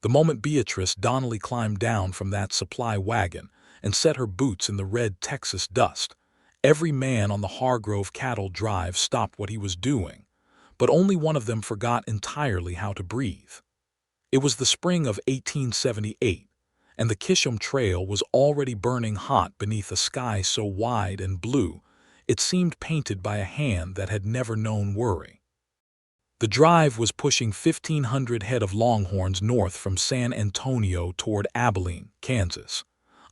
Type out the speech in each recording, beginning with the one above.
The moment Beatrice Donnelly climbed down from that supply wagon and set her boots in the red Texas dust, every man on the Hargrove cattle drive stopped what he was doing, but only one of them forgot entirely how to breathe. It was the spring of 1878, and the Kisham Trail was already burning hot beneath a sky so wide and blue it seemed painted by a hand that had never known worry. The drive was pushing 1,500 head of longhorns north from San Antonio toward Abilene, Kansas,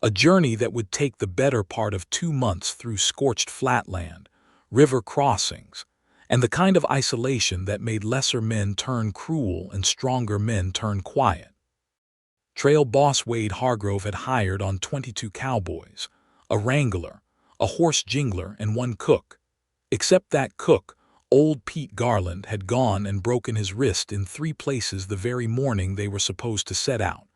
a journey that would take the better part of 2 months through scorched flatland, river crossings, and the kind of isolation that made lesser men turn cruel and stronger men turn quiet. Trail boss Wade Hargrove had hired on 22 cowboys, a wrangler, a horse jingler, and 1 cook. Except that cook, old Pete Garland, had gone and broken his wrist in 3 places the very morning they were supposed to set out,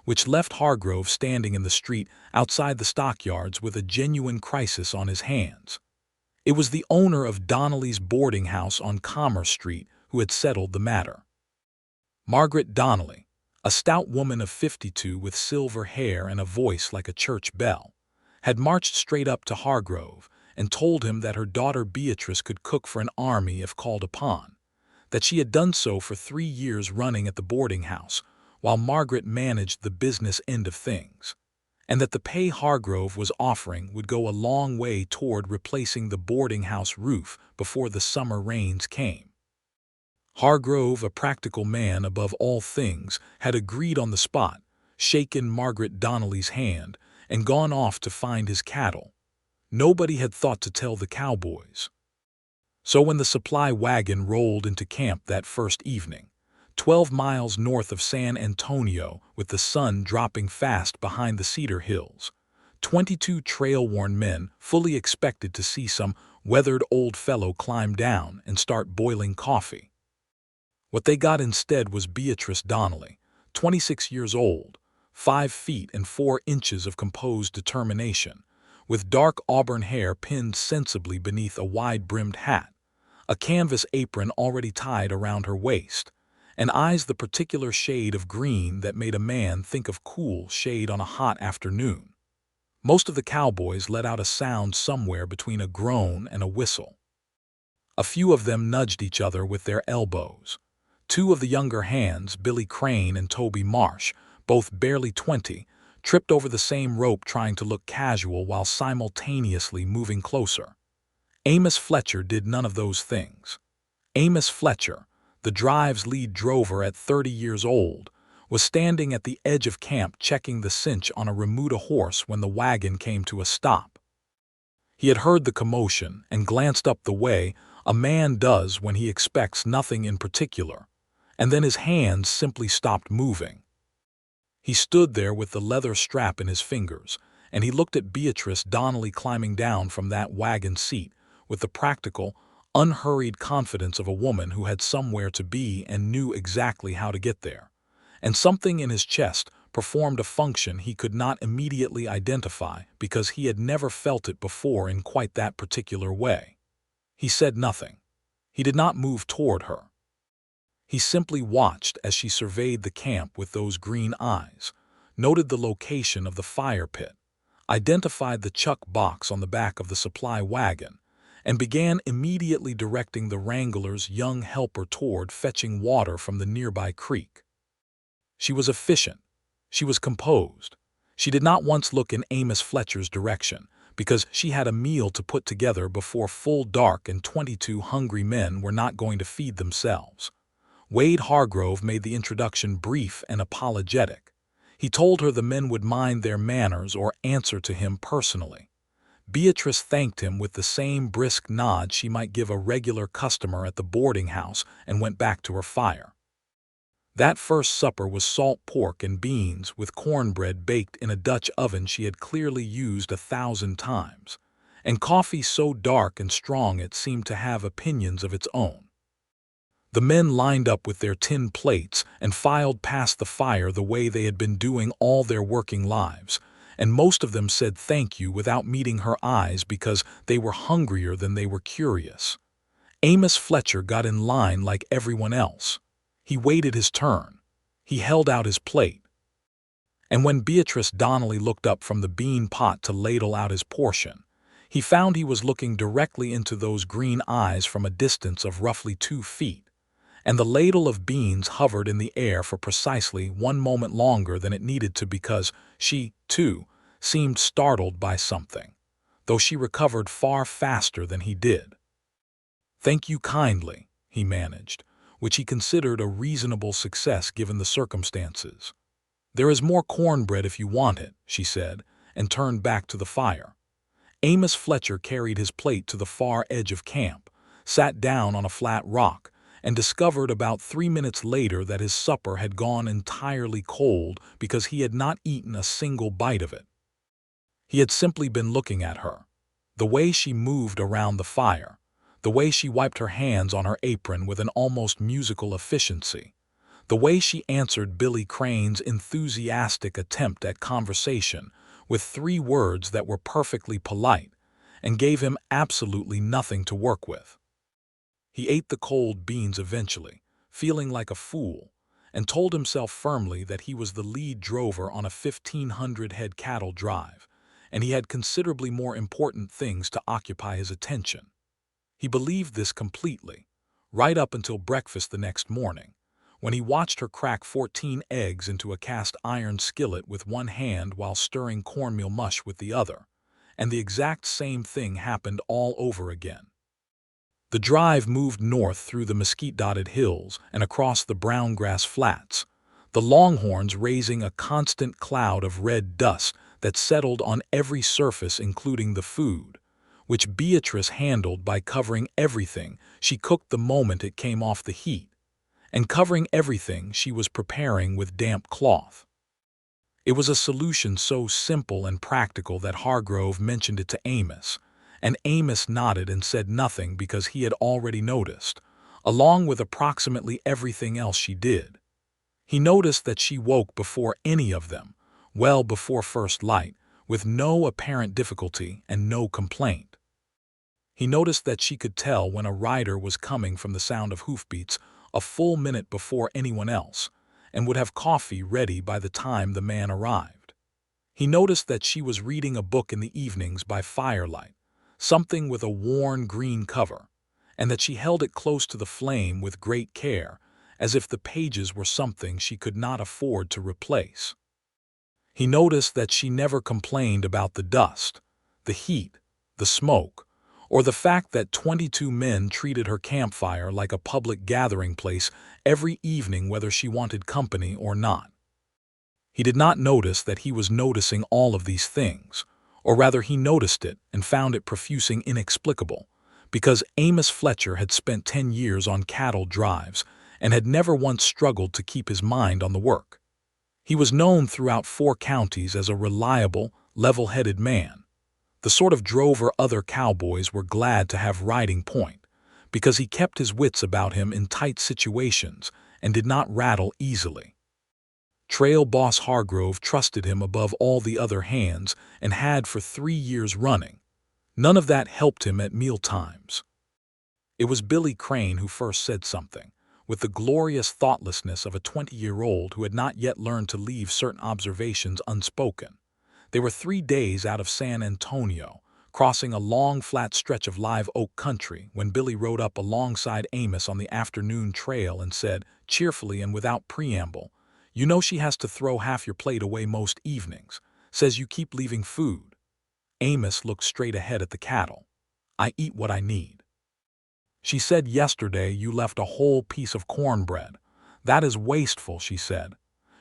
which left Hargrove standing in the street outside the stockyards with a genuine crisis on his hands. It was the owner of Donnelly's boarding house on Commerce Street who had settled the matter. Margaret Donnelly, a stout woman of 52 with silver hair and a voice like a church bell, had marched straight up to Hargrove and told him that her daughter Beatrice could cook for an army if called upon, that she had done so for 3 years running at the boarding house, while Margaret managed the business end of things, and that the pay Hargrove was offering would go a long way toward replacing the boarding house roof before the summer rains came. Hargrove, a practical man above all things, had agreed on the spot, shaken Margaret Donnelly's hand, and gone off to find his cattle. Nobody had thought to tell the cowboys. So when the supply wagon rolled into camp that first evening, 12 miles north of San Antonio, with the sun dropping fast behind the Cedar Hills, 22 trail-worn men fully expected to see some weathered old fellow climb down and start boiling coffee. What they got instead was Beatrice Donnelly, 26 years old, 5 feet and 4 inches of composed determination, with dark auburn hair pinned sensibly beneath a wide-brimmed hat, a canvas apron already tied around her waist, and eyes the particular shade of green that made a man think of cool shade on a hot afternoon. Most of the cowboys let out a sound somewhere between a groan and a whistle. A few of them nudged each other with their elbows. 2 of the younger hands, Billy Crane and Toby Marsh, both barely 20, tripped over the same rope trying to look casual while simultaneously moving closer. Amos Fletcher did none of those things. Amos Fletcher, the drive's lead drover at 30 years old, was standing at the edge of camp checking the cinch on a remuda horse when the wagon came to a stop. He had heard the commotion and glanced up the way a man does when he expects nothing in particular, and then his hands simply stopped moving. He stood there with the leather strap in his fingers, and he looked at Beatrice Donnelly climbing down from that wagon seat with the practical, unhurried confidence of a woman who had somewhere to be and knew exactly how to get there. And something in his chest performed a function he could not immediately identify because he had never felt it before in quite that particular way. He said nothing. He did not move toward her. He simply watched as she surveyed the camp with those green eyes, noted the location of the fire pit, identified the chuck box on the back of the supply wagon, and began immediately directing the wrangler's young helper toward fetching water from the nearby creek. She was efficient. She was composed. She did not once look in Amos Fletcher's direction, because she had a meal to put together before full dark and 22 hungry men were not going to feed themselves. Wade Hargrove made the introduction brief and apologetic. He told her the men would mind their manners or answer to him personally. Beatrice thanked him with the same brisk nod she might give a regular customer at the boarding house and went back to her fire. That first supper was salt pork and beans with cornbread baked in a Dutch oven she had clearly used 1,000 times, and coffee so dark and strong it seemed to have opinions of its own. The men lined up with their tin plates and filed past the fire the way they had been doing all their working lives, and most of them said thank you without meeting her eyes because they were hungrier than they were curious. Amos Fletcher got in line like everyone else. He waited his turn. He held out his plate, and when Beatrice Donnelly looked up from the bean pot to ladle out his portion, he found he was looking directly into those green eyes from a distance of roughly 2 feet, and the ladle of beans hovered in the air for precisely 1 moment longer than it needed to because she, too, seemed startled by something, though she recovered far faster than he did. "Thank you kindly," he managed, which he considered a reasonable success given the circumstances. "There is more cornbread if you want it," she said, and turned back to the fire. Amos Fletcher carried his plate to the far edge of camp, sat down on a flat rock, and discovered about 3 minutes later that his supper had gone entirely cold because he had not eaten a single bite of it. He had simply been looking at her, the way she moved around the fire, the way she wiped her hands on her apron with an almost musical efficiency, the way she answered Billy Crane's enthusiastic attempt at conversation with 3 words that were perfectly polite and gave him absolutely nothing to work with. He ate the cold beans eventually, feeling like a fool, and told himself firmly that he was the lead drover on a 1,500-head cattle drive, and he had considerably more important things to occupy his attention. He believed this completely, right up until breakfast the next morning, when he watched her crack 14 eggs into a cast-iron skillet with one hand while stirring cornmeal mush with the other, and the exact same thing happened all over again. The drive moved north through the mesquite-dotted hills and across the brown grass flats, the longhorns raising a constant cloud of red dust that settled on every surface including the food, which Beatrice handled by covering everything she cooked the moment it came off the heat, and covering everything she was preparing with damp cloth. It was a solution so simple and practical that Hargrove mentioned it to Amos, and Amos nodded and said nothing because he had already noticed, along with approximately everything else she did. He noticed that she woke before any of them, well before first light, with no apparent difficulty and no complaint. He noticed that she could tell when a rider was coming from the sound of hoofbeats a full minute before anyone else, and would have coffee ready by the time the man arrived. He noticed that she was reading a book in the evenings by firelight, something with a worn green cover, and that she held it close to the flame with great care, as if the pages were something she could not afford to replace. He noticed that she never complained about the dust, the heat, the smoke, or the fact that 22 men treated her campfire like a public gathering place every evening whether she wanted company or not. He did not notice that he was noticing all of these things, or rather he noticed it and found it profusing inexplicable, because Amos Fletcher had spent 10 years on cattle drives and had never once struggled to keep his mind on the work. He was known throughout 4 counties as a reliable, level-headed man, the sort of drover other cowboys were glad to have riding point, because he kept his wits about him in tight situations and did not rattle easily. Trail boss Hargrove trusted him above all the other hands and had for 3 years running. None of that helped him at meal times. It was Billy Crane who first said something, with the glorious thoughtlessness of a 20-year-old who had not yet learned to leave certain observations unspoken. They were 3 days out of San Antonio, crossing a long flat stretch of live oak country when Billy rode up alongside Amos on the afternoon trail and said, cheerfully and without preamble, "You know she has to throw half your plate away most evenings. Says you keep leaving food." Amos looked straight ahead at the cattle. "I eat what I need." "She said yesterday you left a whole piece of cornbread. That is wasteful," she said.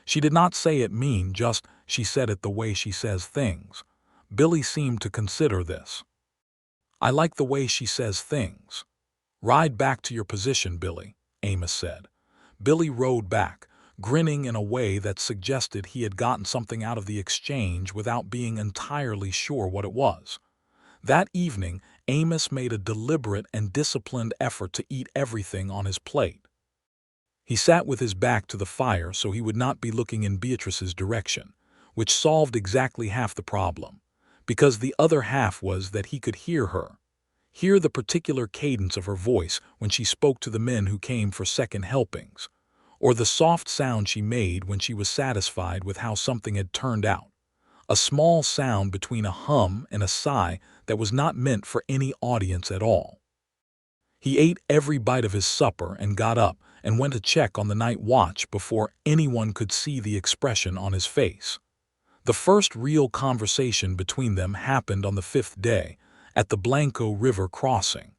She did not say it mean, just she said it the way she says things. Billy seemed to consider this. "I like the way she says things." "Ride back to your position, Billy," Amos said. Billy rode back, grinning in a way that suggested he had gotten something out of the exchange without being entirely sure what it was. That evening, Amos made a deliberate and disciplined effort to eat everything on his plate. He sat with his back to the fire so he would not be looking in Beatrice's direction, which solved exactly half the problem, because the other half was that he could hear her, hear the particular cadence of her voice when she spoke to the men who came for second helpings, or the soft sound she made when she was satisfied with how something had turned out, a small sound between a hum and a sigh that was not meant for any audience at all. He ate every bite of his supper and got up and went to check on the night watch before anyone could see the expression on his face. The first real conversation between them happened on the 5th day, at the Blanco River crossing.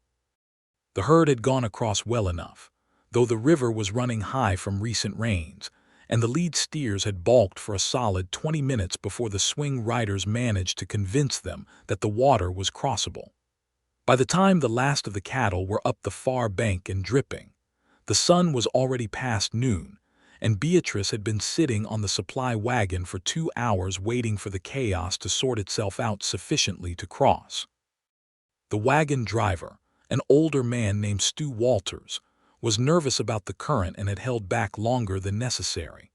The herd had gone across well enough, though the river was running high from recent rains, and the lead steers had balked for a solid 20 minutes before the swing riders managed to convince them that the water was crossable. By the time the last of the cattle were up the far bank and dripping, the sun was already past noon, and Beatrice had been sitting on the supply wagon for 2 hours waiting for the chaos to sort itself out sufficiently to cross. The wagon driver, an older man named Stu Walters, was nervous about the current and had held back longer than necessary,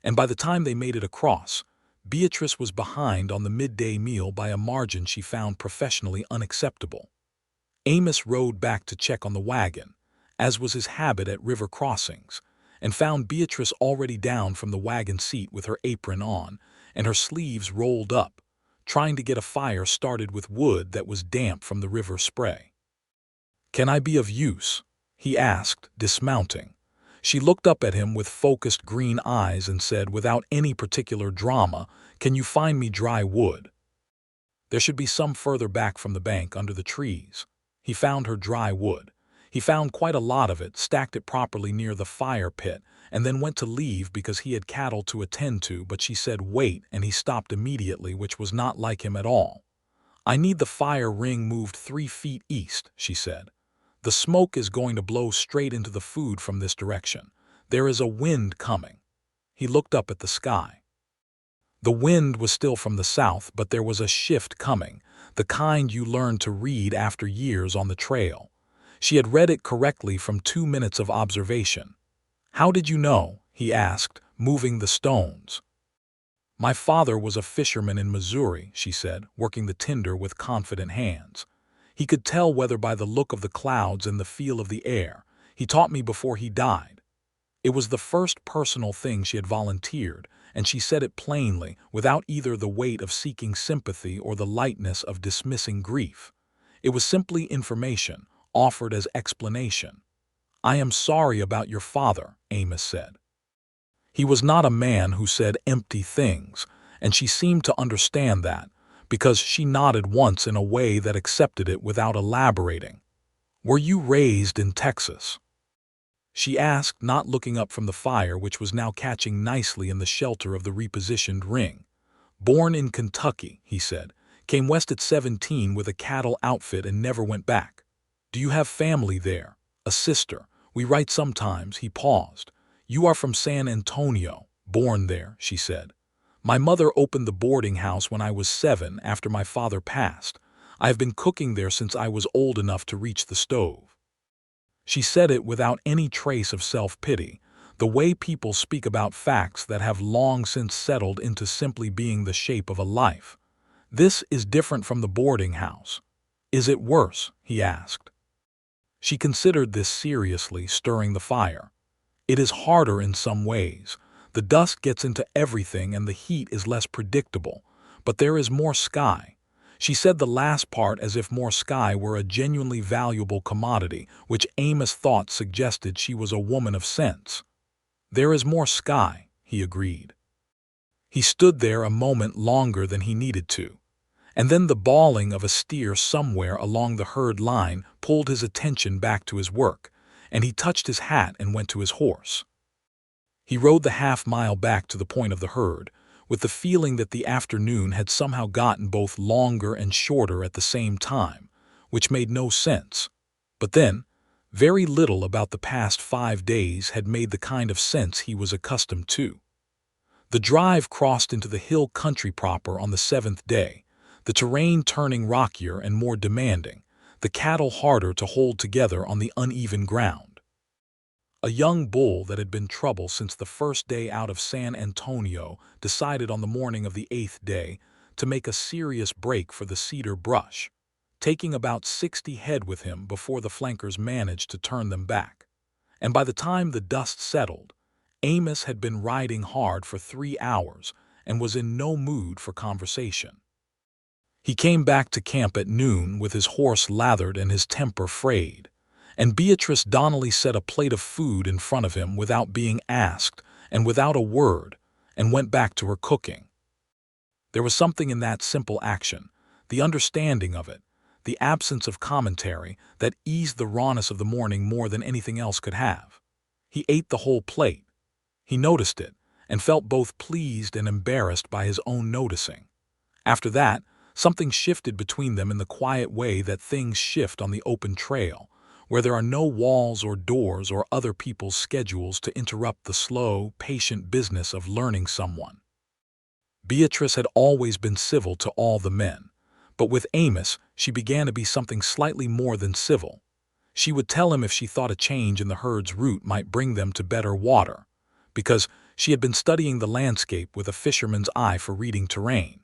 and by the time they made it across, Beatrice was behind on the midday meal by a margin she found professionally unacceptable. Amos rode back to check on the wagon, as was his habit at river crossings, and found Beatrice already down from the wagon seat with her apron on and her sleeves rolled up, trying to get a fire started with wood that was damp from the river spray. "Can I be of use?" he asked, dismounting. She looked up at him with focused green eyes and said, without any particular drama, "Can you find me dry wood?" There should be some further back from the bank under the trees. He found her dry wood. He found quite a lot of it, stacked it properly near the fire pit, and then went to leave because he had cattle to attend to, but she said wait, and he stopped immediately, which was not like him at all. "I need the fire ring moved 3 feet east," she said. "The smoke is going to blow straight into the food from this direction. There is a wind coming." He looked up at the sky. The wind was still from the south, but there was a shift coming, the kind you learn to read after years on the trail. She had read it correctly from 2 minutes of observation. "How did you know?" he asked, moving the stones. "My father was a fisherman in Missouri," she said, working the tinder with confident hands. "He could tell weather by the look of the clouds and the feel of the air. He taught me before he died." It was the first personal thing she had volunteered, and she said it plainly, without either the weight of seeking sympathy or the lightness of dismissing grief. It was simply information, offered as explanation. "I am sorry about your father," Amos said. He was not a man who said empty things, and she seemed to understand that, because she nodded once in a way that accepted it without elaborating. "Were you raised in Texas?" she asked, not looking up from the fire which was now catching nicely in the shelter of the repositioned ring. "Born in Kentucky," he said. "Came west at 17 with a cattle outfit and never went back." "Do you have family there?" "A sister. We write sometimes." He paused. "You are from San Antonio." "Born there," she said. "My mother opened the boarding house when I was 7 after my father passed. I have been cooking there since I was old enough to reach the stove." She said it without any trace of self-pity, the way people speak about facts that have long since settled into simply being the shape of a life. "This is different from the boarding house." "Is it worse?" he asked. She considered this seriously, stirring the fire. "It is harder in some ways. The dust gets into everything and the heat is less predictable, but there is more sky." She said the last part as if more sky were a genuinely valuable commodity, which Amos thought suggested she was a woman of sense. "There is more sky," he agreed. He stood there a moment longer than he needed to, and then the bawling of a steer somewhere along the herd line pulled his attention back to his work, and he touched his hat and went to his horse. He rode the half-mile back to the point of the herd, with the feeling that the afternoon had somehow gotten both longer and shorter at the same time, which made no sense. But then, very little about the past 5 days had made the kind of sense he was accustomed to. The drive crossed into the hill country proper on the 7th day, the terrain turning rockier and more demanding, the cattle harder to hold together on the uneven ground. A young bull that had been trouble since the first day out of San Antonio decided on the morning of the 8th day to make a serious break for the cedar brush, taking about 60 head with him before the flankers managed to turn them back. And by the time the dust settled, Amos had been riding hard for 3 hours and was in no mood for conversation. He came back to camp at noon with his horse lathered and his temper frayed, and Beatrice Donnelly set a plate of food in front of him without being asked and without a word, and went back to her cooking. There was something in that simple action, the understanding of it, the absence of commentary, that eased the rawness of the morning more than anything else could have. He ate the whole plate. He noticed it, and felt both pleased and embarrassed by his own noticing. After that, something shifted between them in the quiet way that things shift on the open trail, where there are no walls or doors or other people's schedules to interrupt the slow, patient business of learning someone. Beatrice had always been civil to all the men, but with Amos she began to be something slightly more than civil. She would tell him if she thought a change in the herd's route might bring them to better water, because she had been studying the landscape with a fisherman's eye for reading terrain.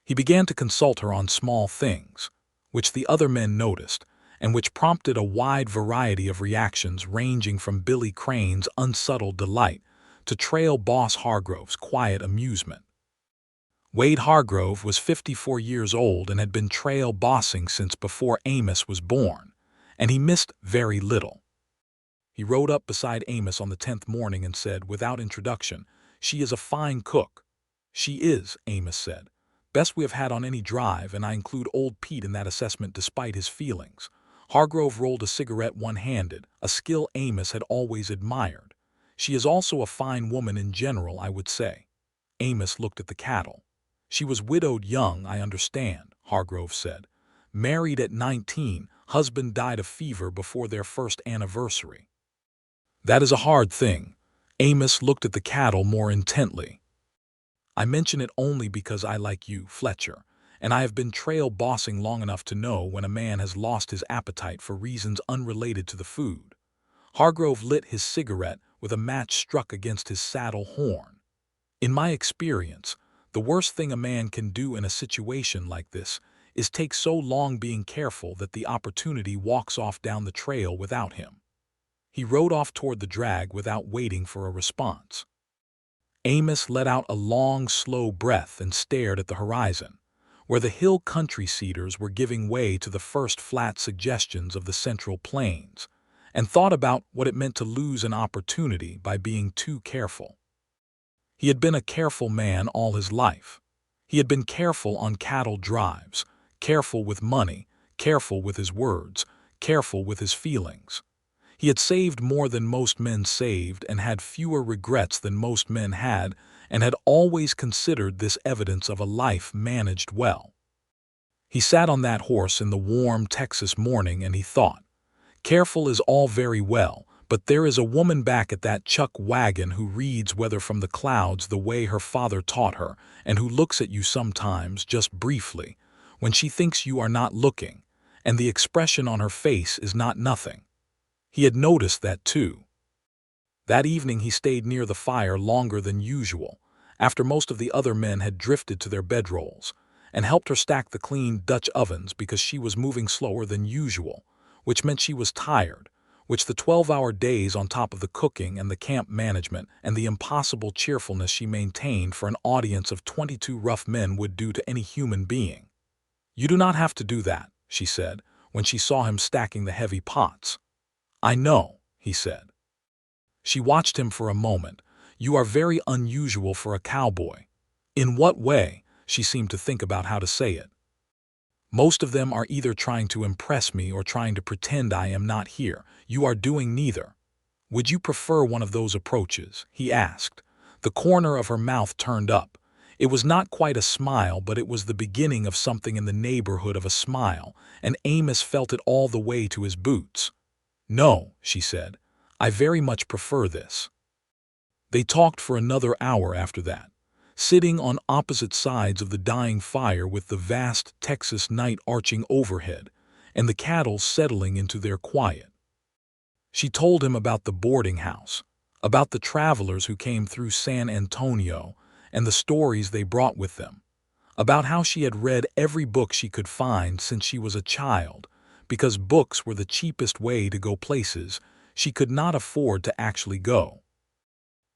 He began to consult her on small things, which the other men noticed, and which prompted a wide variety of reactions ranging from Billy Crane's unsettled delight to Trail Boss Hargrove's quiet amusement. Wade Hargrove was 54 years old and had been trail bossing since before Amos was born, and he missed very little. He rode up beside Amos on the 10th morning and said, without introduction, "She is a fine cook." "She is," Amos said. "Best we have had on any drive, and I include old Pete in that assessment despite his feelings." Hargrove rolled a cigarette one-handed, a skill Amos had always admired. "She is also a fine woman in general, I would say." Amos looked at the cattle. "She was widowed young, I understand," Hargrove said. "Married at 19, husband died of fever before their first anniversary." "That is a hard thing." Amos looked at the cattle more intently. "I mention it only because I like you, Fletcher, and I have been trail bossing long enough to know when a man has lost his appetite for reasons unrelated to the food." Hargrove lit his cigarette with a match struck against his saddle horn. "In my experience, the worst thing a man can do in a situation like this is take so long being careful that the opportunity walks off down the trail without him." He rode off toward the drag without waiting for a response. Amos let out a long, slow breath and stared at the horizon, where the hill country cedars were giving way to the first flat suggestions of the Central Plains, and thought about what it meant to lose an opportunity by being too careful. He had been a careful man all his life. He had been careful on cattle drives, careful with money, careful with his words, careful with his feelings. He had saved more than most men saved and had fewer regrets than most men had, and had always considered this evidence of a life managed well. He sat on that horse in the warm Texas morning and he thought, careful is all very well, but there is a woman back at that chuck wagon who reads weather from the clouds the way her father taught her, and who looks at you sometimes, just briefly, when she thinks you are not looking, and the expression on her face is not nothing. He had noticed that too. That evening he stayed near the fire longer than usual, after most of the other men had drifted to their bedrolls, and helped her stack the clean Dutch ovens because she was moving slower than usual, which meant she was tired, which the 12-hour days on top of the cooking and the camp management and the impossible cheerfulness she maintained for an audience of 22 rough men would do to any human being. "You do not have to do that," she said, when she saw him stacking the heavy pots. "I know," he said. She watched him for a moment. "You are very unusual for a cowboy." "In what way?" She seemed to think about how to say it. "Most of them are either trying to impress me or trying to pretend I am not here. You are doing neither." "Would you prefer one of those approaches?" he asked. The corner of her mouth turned up. It was not quite a smile, but it was the beginning of something in the neighborhood of a smile, and Amos felt it all the way to his boots. "No," she said. "I very much prefer this." They talked for another hour after that, sitting on opposite sides of the dying fire with the vast Texas night arching overhead and the cattle settling into their quiet. She told him about the boarding house, about the travelers who came through San Antonio and the stories they brought with them, about how she had read every book she could find since she was a child, because books were the cheapest way to go places she could not afford to actually go.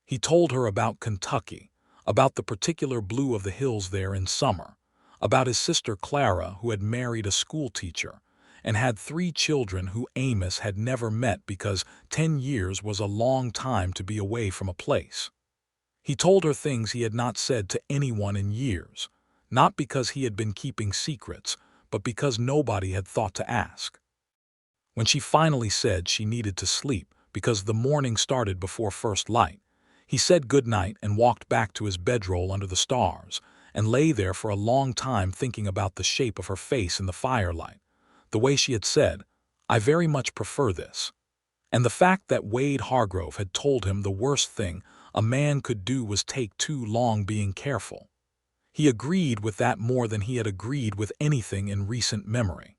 He told her about Kentucky, about the particular blue of the hills there in summer, about his sister Clara, who had married a schoolteacher and had 3 children who Amos had never met because 10 years was a long time to be away from a place. He told her things he had not said to anyone in years, not because he had been keeping secrets, but because nobody had thought to ask. When she finally said she needed to sleep because the morning started before first light, he said goodnight and walked back to his bedroll under the stars, and lay there for a long time thinking about the shape of her face in the firelight, the way she had said, "I very much prefer this," and the fact that Wade Hargrove had told him the worst thing a man could do was take too long being careful. He agreed with that more than he had agreed with anything in recent memory.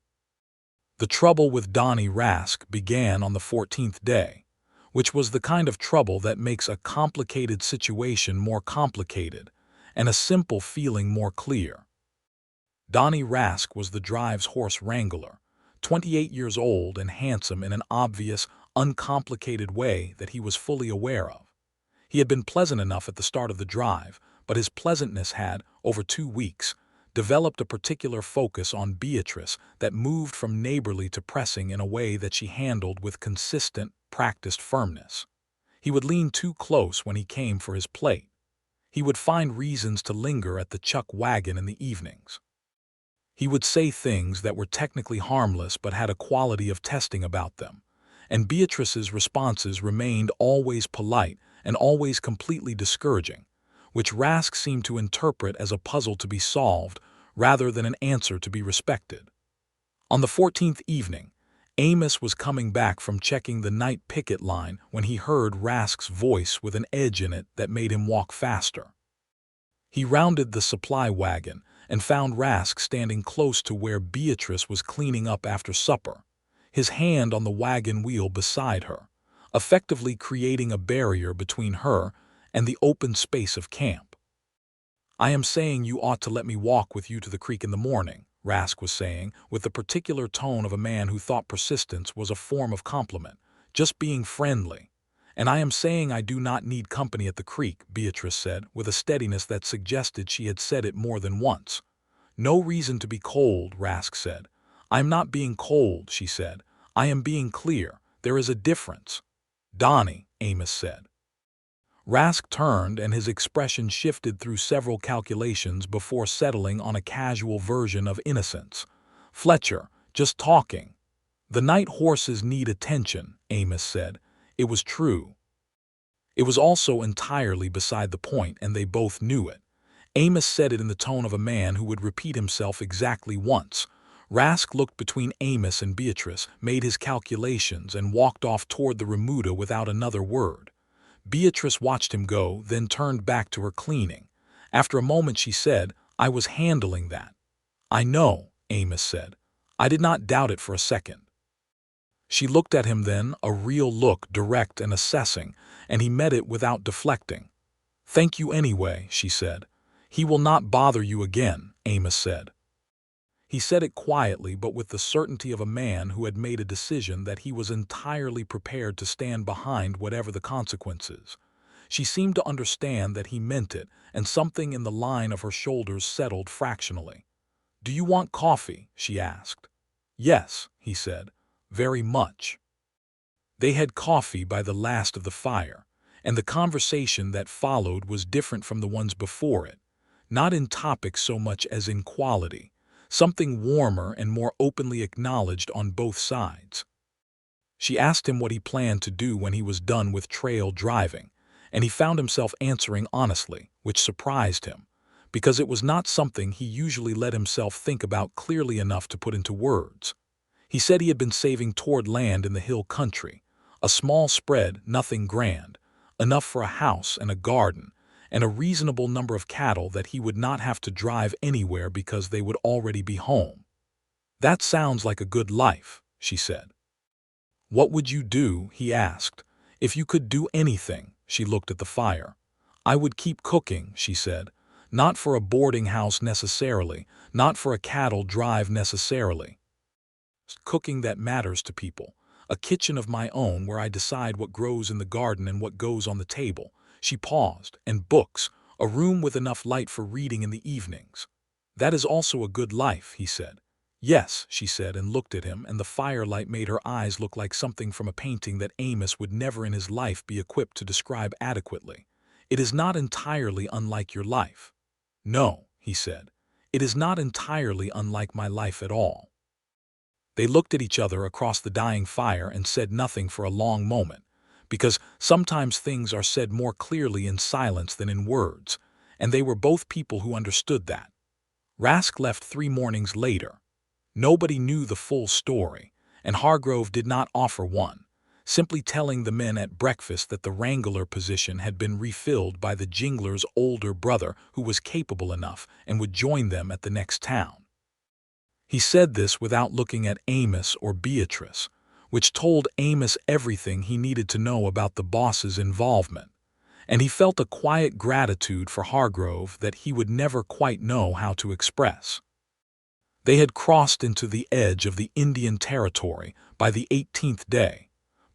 The trouble with Donnie Rask began on the 14th day, which was the kind of trouble that makes a complicated situation more complicated and a simple feeling more clear. Donnie Rask was the drive's horse wrangler, 28 years old and handsome in an obvious, uncomplicated way that he was fully aware of. He had been pleasant enough at the start of the drive, but his pleasantness had, over 2 weeks, developed a particular focus on Beatrice that moved from neighborly to pressing in a way that she handled with consistent, practiced firmness. He would lean too close when he came for his plate. He would find reasons to linger at the chuck wagon in the evenings. He would say things that were technically harmless but had a quality of testing about them, and Beatrice's responses remained always polite and always completely discouraging, which Rask seemed to interpret as a puzzle to be solved rather than an answer to be respected. On the 14th evening, Amos was coming back from checking the night picket line when he heard Rask's voice with an edge in it that made him walk faster. He rounded the supply wagon and found Rask standing close to where Beatrice was cleaning up after supper, his hand on the wagon wheel beside her, effectively creating a barrier between her and the open space of camp. "I am saying you ought to let me walk with you to the creek in the morning," Rask was saying, with the particular tone of a man who thought persistence was a form of compliment, just being friendly. "And I am saying I do not need company at the creek," Beatrice said, with a steadiness that suggested she had said it more than once. "No reason to be cold," Rask said. "I am not being cold," she said. "I am being clear. There is a difference." "Donnie," Amos said. Rask turned and his expression shifted through several calculations before settling on a casual version of innocence. "Fletcher, just talking." "The night horses need attention," Amos said. It was true. It was also entirely beside the point, and they both knew it. Amos said it in the tone of a man who would repeat himself exactly once. Rask looked between Amos and Beatrice, made his calculations, and walked off toward the remuda without another word. Beatrice watched him go, then turned back to her cleaning. After a moment she said, "I was handling that." "I know," Amos said. "I did not doubt it for a second." She looked at him then, a real look, direct and assessing, and he met it without deflecting. "Thank you anyway," she said. "He will not bother you again," Amos said. He said it quietly but with the certainty of a man who had made a decision that he was entirely prepared to stand behind whatever the consequences. She seemed to understand that he meant it, and something in the line of her shoulders settled fractionally. "Do you want coffee?" she asked. "Yes," he said. "Very much." They had coffee by the last of the fire, and the conversation that followed was different from the ones before it, not in topic so much as in quality, something warmer and more openly acknowledged on both sides. She asked him what he planned to do when he was done with trail driving, and he found himself answering honestly, which surprised him, because it was not something he usually let himself think about clearly enough to put into words. He said he had been saving toward land in the hill country, a small spread, nothing grand, enough for a house and a garden, and a reasonable number of cattle that he would not have to drive anywhere because they would already be home. "That sounds like a good life," she said. "What would you do?" he asked. "If you could do anything." She looked at the fire. "I would keep cooking," she said. "Not for a boarding house necessarily, not for a cattle drive necessarily. Cooking that matters to people. A kitchen of my own where I decide what grows in the garden and what goes on the table." She paused. And books, a room with enough light for reading in the evenings. That is also a good life, he said. Yes, she said, and looked at him, and the firelight made her eyes look like something from a painting that Amos would never in his life be equipped to describe adequately. It is not entirely unlike your life. No, he said. It is not entirely unlike my life at all. They looked at each other across the dying fire and said nothing for a long moment, because sometimes things are said more clearly in silence than in words, and they were both people who understood that. Rask left 3 mornings later. Nobody knew the full story, and Hargrove did not offer one, simply telling the men at breakfast that the wrangler position had been refilled by the jingler's older brother who was capable enough and would join them at the next town. He said this without looking at Amos or Beatrice, which told Amos everything he needed to know about the boss's involvement, and he felt a quiet gratitude for Hargrove that he would never quite know how to express. They had crossed into the edge of the Indian Territory by the 18th day,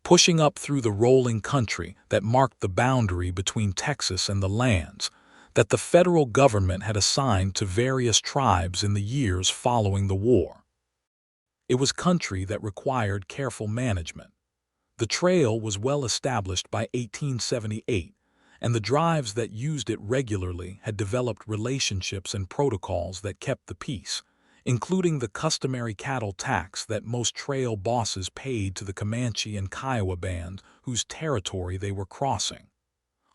pushing up through the rolling country that marked the boundary between Texas and the lands that the federal government had assigned to various tribes in the years following the war. It was country that required careful management. The trail was well established by 1878, and the drives that used it regularly had developed relationships and protocols that kept the peace, including the customary cattle tax that most trail bosses paid to the Comanche and Kiowa bands whose territory they were crossing.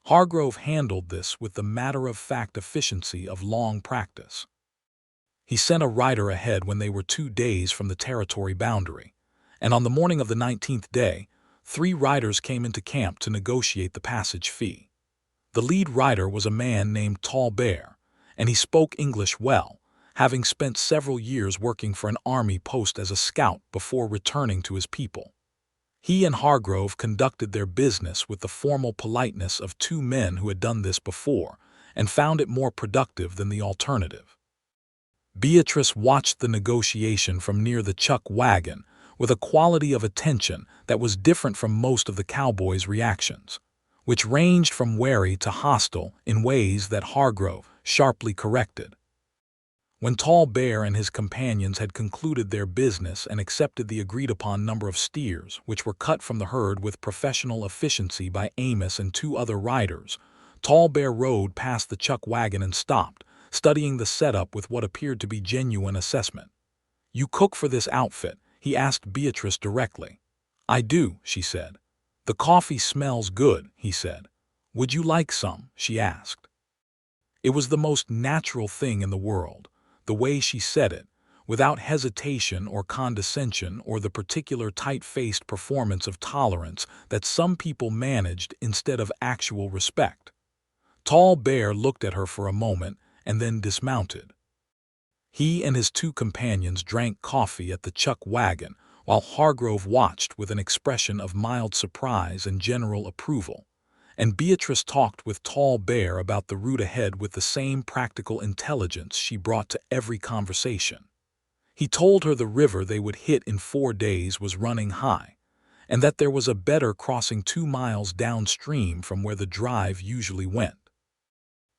Hargrove handled this with the matter-of-fact efficiency of long practice. He sent a rider ahead when they were 2 days from the territory boundary, and on the morning of the 19th day, 3 riders came into camp to negotiate the passage fee. The lead rider was a man named Tall Bear, and he spoke English well, having spent several years working for an army post as a scout before returning to his people. He and Hargrove conducted their business with the formal politeness of 2 men who had done this before and found it more productive than the alternative. Beatrice watched the negotiation from near the chuck wagon with a quality of attention that was different from most of the cowboys' reactions, which ranged from wary to hostile in ways that Hargrove sharply corrected. When Tall Bear and his companions had concluded their business and accepted the agreed-upon number of steers, which were cut from the herd with professional efficiency by Amos and 2 other riders, Tall Bear rode past the chuck wagon and stopped, studying the setup with what appeared to be genuine assessment. "You cook for this outfit?" he asked Beatrice directly. "I do," she said. "The coffee smells good," he said. "Would you like some?" she asked. It was the most natural thing in the world, the way she said it, without hesitation or condescension or the particular tight-faced performance of tolerance that some people managed instead of actual respect. Tall Bear looked at her for a moment and then dismounted. He and his 2 companions drank coffee at the chuck wagon while Hargrove watched with an expression of mild surprise and general approval, and Beatrice talked with Tall Bear about the route ahead with the same practical intelligence she brought to every conversation. He told her the river they would hit in 4 days was running high, and that there was a better crossing 2 miles downstream from where the drive usually went.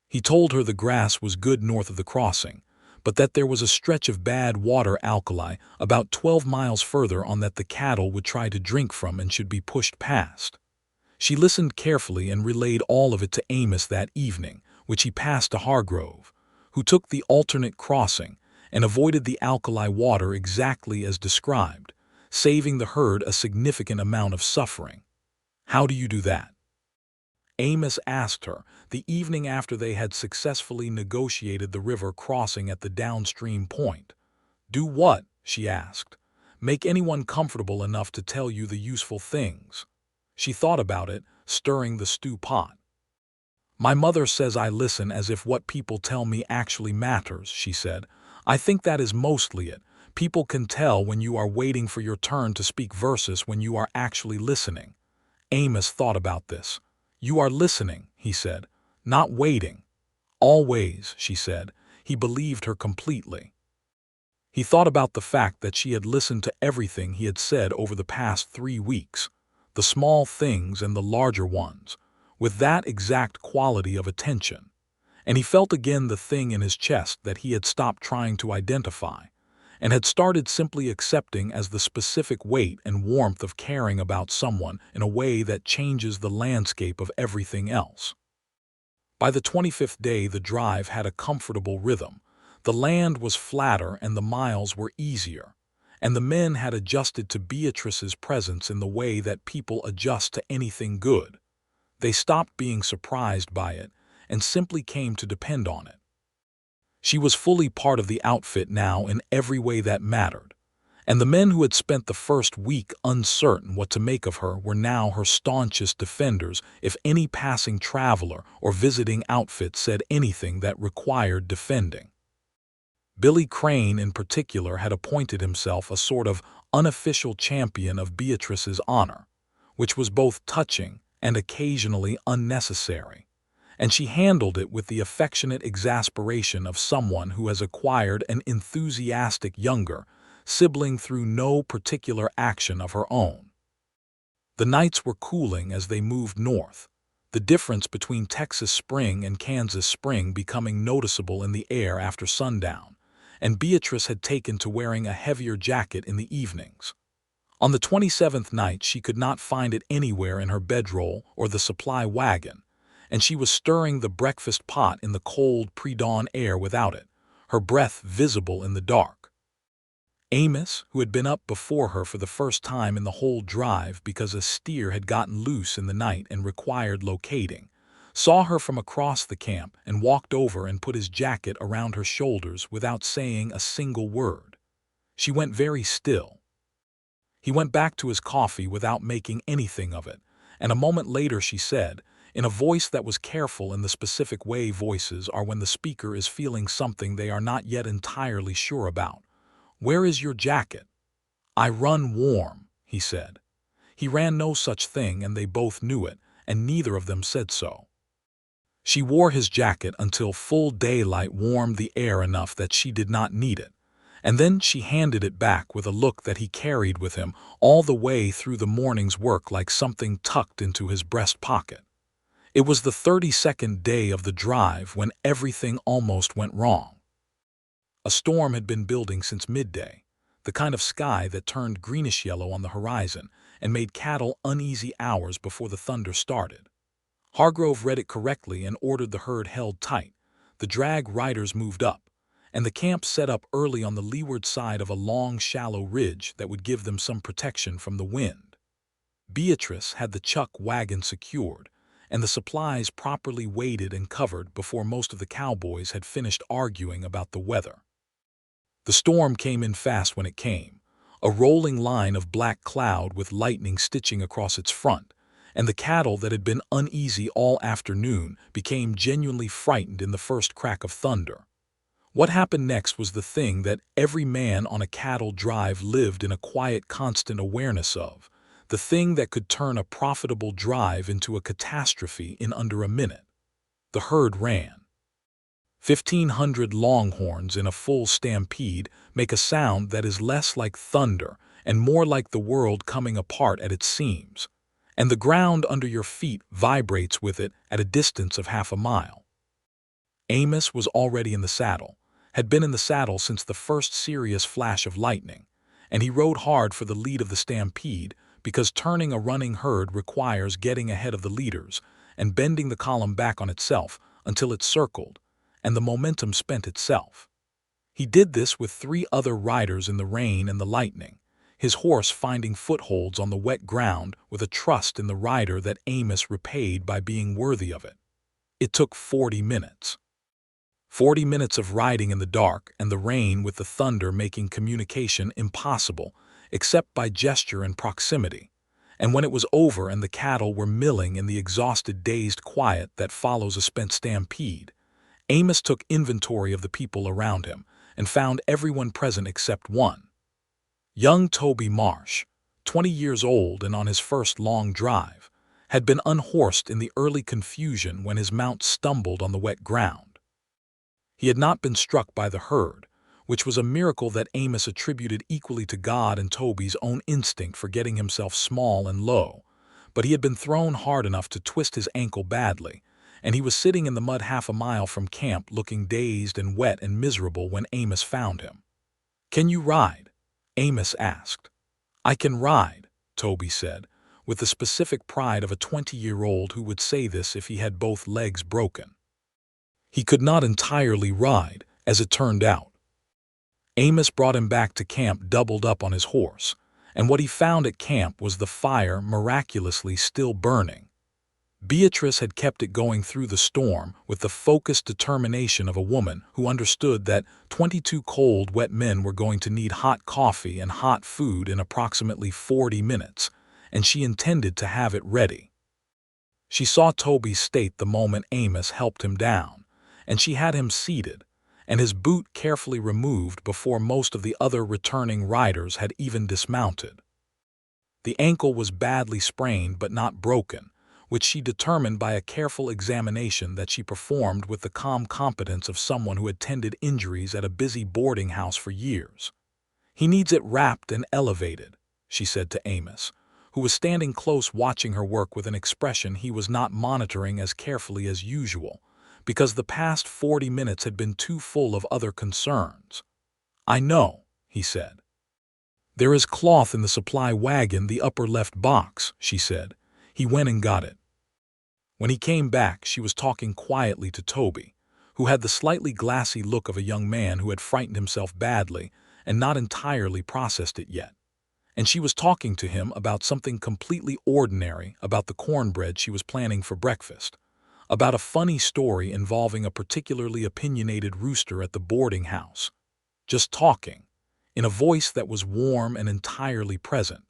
He told her the grass was good north of the crossing, but that there was a stretch of bad water alkali about 12 miles further on that the cattle would try to drink from and should be pushed past. She listened carefully and relayed all of it to Amos that evening, which he passed to Hargrove, who took the alternate crossing and avoided the alkali water exactly as described, saving the herd a significant amount of suffering. "How do you do that?" Amos asked her the evening after they had successfully negotiated the river crossing at the downstream point. "Do what?" she asked. "Make anyone comfortable enough to tell you the useful things." She thought about it, stirring the stew pot. "My mother says I listen as if what people tell me actually matters," she said. "I think that is mostly it. People can tell when you are waiting for your turn to speak versus when you are actually listening." Amos thought about this. "You are listening," he said, "not waiting." "Always," she said. He believed her completely. He thought about the fact that she had listened to everything he had said over the past 3 weeks, the small things and the larger ones, with that exact quality of attention. And he felt again the thing in his chest that he had stopped trying to identify, and had started simply accepting as the specific weight and warmth of caring about someone in a way that changes the landscape of everything else. By the 25th day, the drive had a comfortable rhythm. The land was flatter and the miles were easier, and the men had adjusted to Beatrice's presence in the way that people adjust to anything good. They stopped being surprised by it and simply came to depend on it. She was fully part of the outfit now in every way that mattered, and the men who had spent the first week uncertain what to make of her were now her staunchest defenders if any passing traveler or visiting outfit said anything that required defending. Billy Crane in particular had appointed himself a sort of unofficial champion of Beatrice's honor, which was both touching and occasionally unnecessary, and she handled it with the affectionate exasperation of someone who has acquired an enthusiastic younger sibling through no particular action of her own. The nights were cooling as they moved north, the difference between Texas spring and Kansas spring becoming noticeable in the air after sundown, and Beatrice had taken to wearing a heavier jacket in the evenings. On the 27th night she could not find it anywhere in her bedroll or the supply wagon, and she was stirring the breakfast pot in the cold pre-dawn air without it, her breath visible in the dark. Amos, who had been up before her for the first time in the whole drive because a steer had gotten loose in the night and required locating, saw her from across the camp and walked over and put his jacket around her shoulders without saying a single word. She went very still. He went back to his coffee without making anything of it, and a moment later she said, in a voice that was careful in the specific way voices are when the speaker is feeling something they are not yet entirely sure about, "Where is your jacket?" "I run warm," he said. He ran no such thing, and they both knew it, and neither of them said so. She wore his jacket until full daylight warmed the air enough that she did not need it, and then she handed it back with a look that he carried with him all the way through the morning's work like something tucked into his breast pocket. It was the 32nd day of the drive when everything almost went wrong. A storm had been building since midday, the kind of sky that turned greenish-yellow on the horizon and made cattle uneasy hours before the thunder started. Hargrove read it correctly and ordered the herd held tight, the drag riders moved up, and the camp set up early on the leeward side of a long, shallow ridge that would give them some protection from the wind. Beatrice had the chuck wagon secured, and the supplies properly weighted and covered before most of the cowboys had finished arguing about the weather. The storm came in fast when it came, a rolling line of black cloud with lightning stitching across its front, and the cattle that had been uneasy all afternoon became genuinely frightened in the first crack of thunder. What happened next was the thing that every man on a cattle drive lived in a quiet, constant awareness of, the thing that could turn a profitable drive into a catastrophe in under a minute. The herd ran. 1,500 longhorns in a full stampede make a sound that is less like thunder and more like the world coming apart at its seams, and the ground under your feet vibrates with it at a distance of half a mile. Amos was already in the saddle, had been in the saddle since the first serious flash of lightning, and he rode hard for the lead of the stampede because turning a running herd requires getting ahead of the leaders and bending the column back on itself until it circled, and the momentum spent itself. He did this with 3 other riders in the rain and the lightning, his horse finding footholds on the wet ground with a trust in the rider that Amos repaid by being worthy of it. It took 40 minutes. 40 minutes of riding in the dark and the rain with the thunder making communication impossible except by gesture and proximity, and when it was over and the cattle were milling in the exhausted, dazed quiet that follows a spent stampede, Amos took inventory of the people around him and found everyone present except one. Young Toby Marsh, 20 years old and on his first long drive, had been unhorsed in the early confusion when his mount stumbled on the wet ground. He had not been struck by the herd, which was a miracle that Amos attributed equally to God and Toby's own instinct for getting himself small and low, but he had been thrown hard enough to twist his ankle badly, and he was sitting in the mud half a mile from camp looking dazed and wet and miserable when Amos found him. "Can you ride?" Amos asked. "I can ride," Toby said, with the specific pride of a 20-year-old who would say this if he had both legs broken. He could not entirely ride, as it turned out. Amos brought him back to camp doubled up on his horse, and what he found at camp was the fire miraculously still burning. Beatrice had kept it going through the storm with the focused determination of a woman who understood that 22 cold, wet men were going to need hot coffee and hot food in approximately 40 minutes, and she intended to have it ready. She saw Toby's state the moment Amos helped him down, and she had him seated, and his boot carefully removed before most of the other returning riders had even dismounted. The ankle was badly sprained but not broken, which she determined by a careful examination that she performed with the calm competence of someone who had tended injuries at a busy boarding house for years. "He needs it wrapped and elevated," she said to Amos, who was standing close watching her work with an expression he was not monitoring as carefully as usual, because the past 40 minutes had been too full of other concerns. "I know," he said. "There is cloth in the supply wagon, the upper left box," she said. He went and got it. When he came back, she was talking quietly to Toby, who had the slightly glassy look of a young man who had frightened himself badly and not entirely processed it yet. And she was talking to him about something completely ordinary, about the cornbread she was planning for breakfast, about a funny story involving a particularly opinionated rooster at the boarding house. Just talking, in a voice that was warm and entirely present,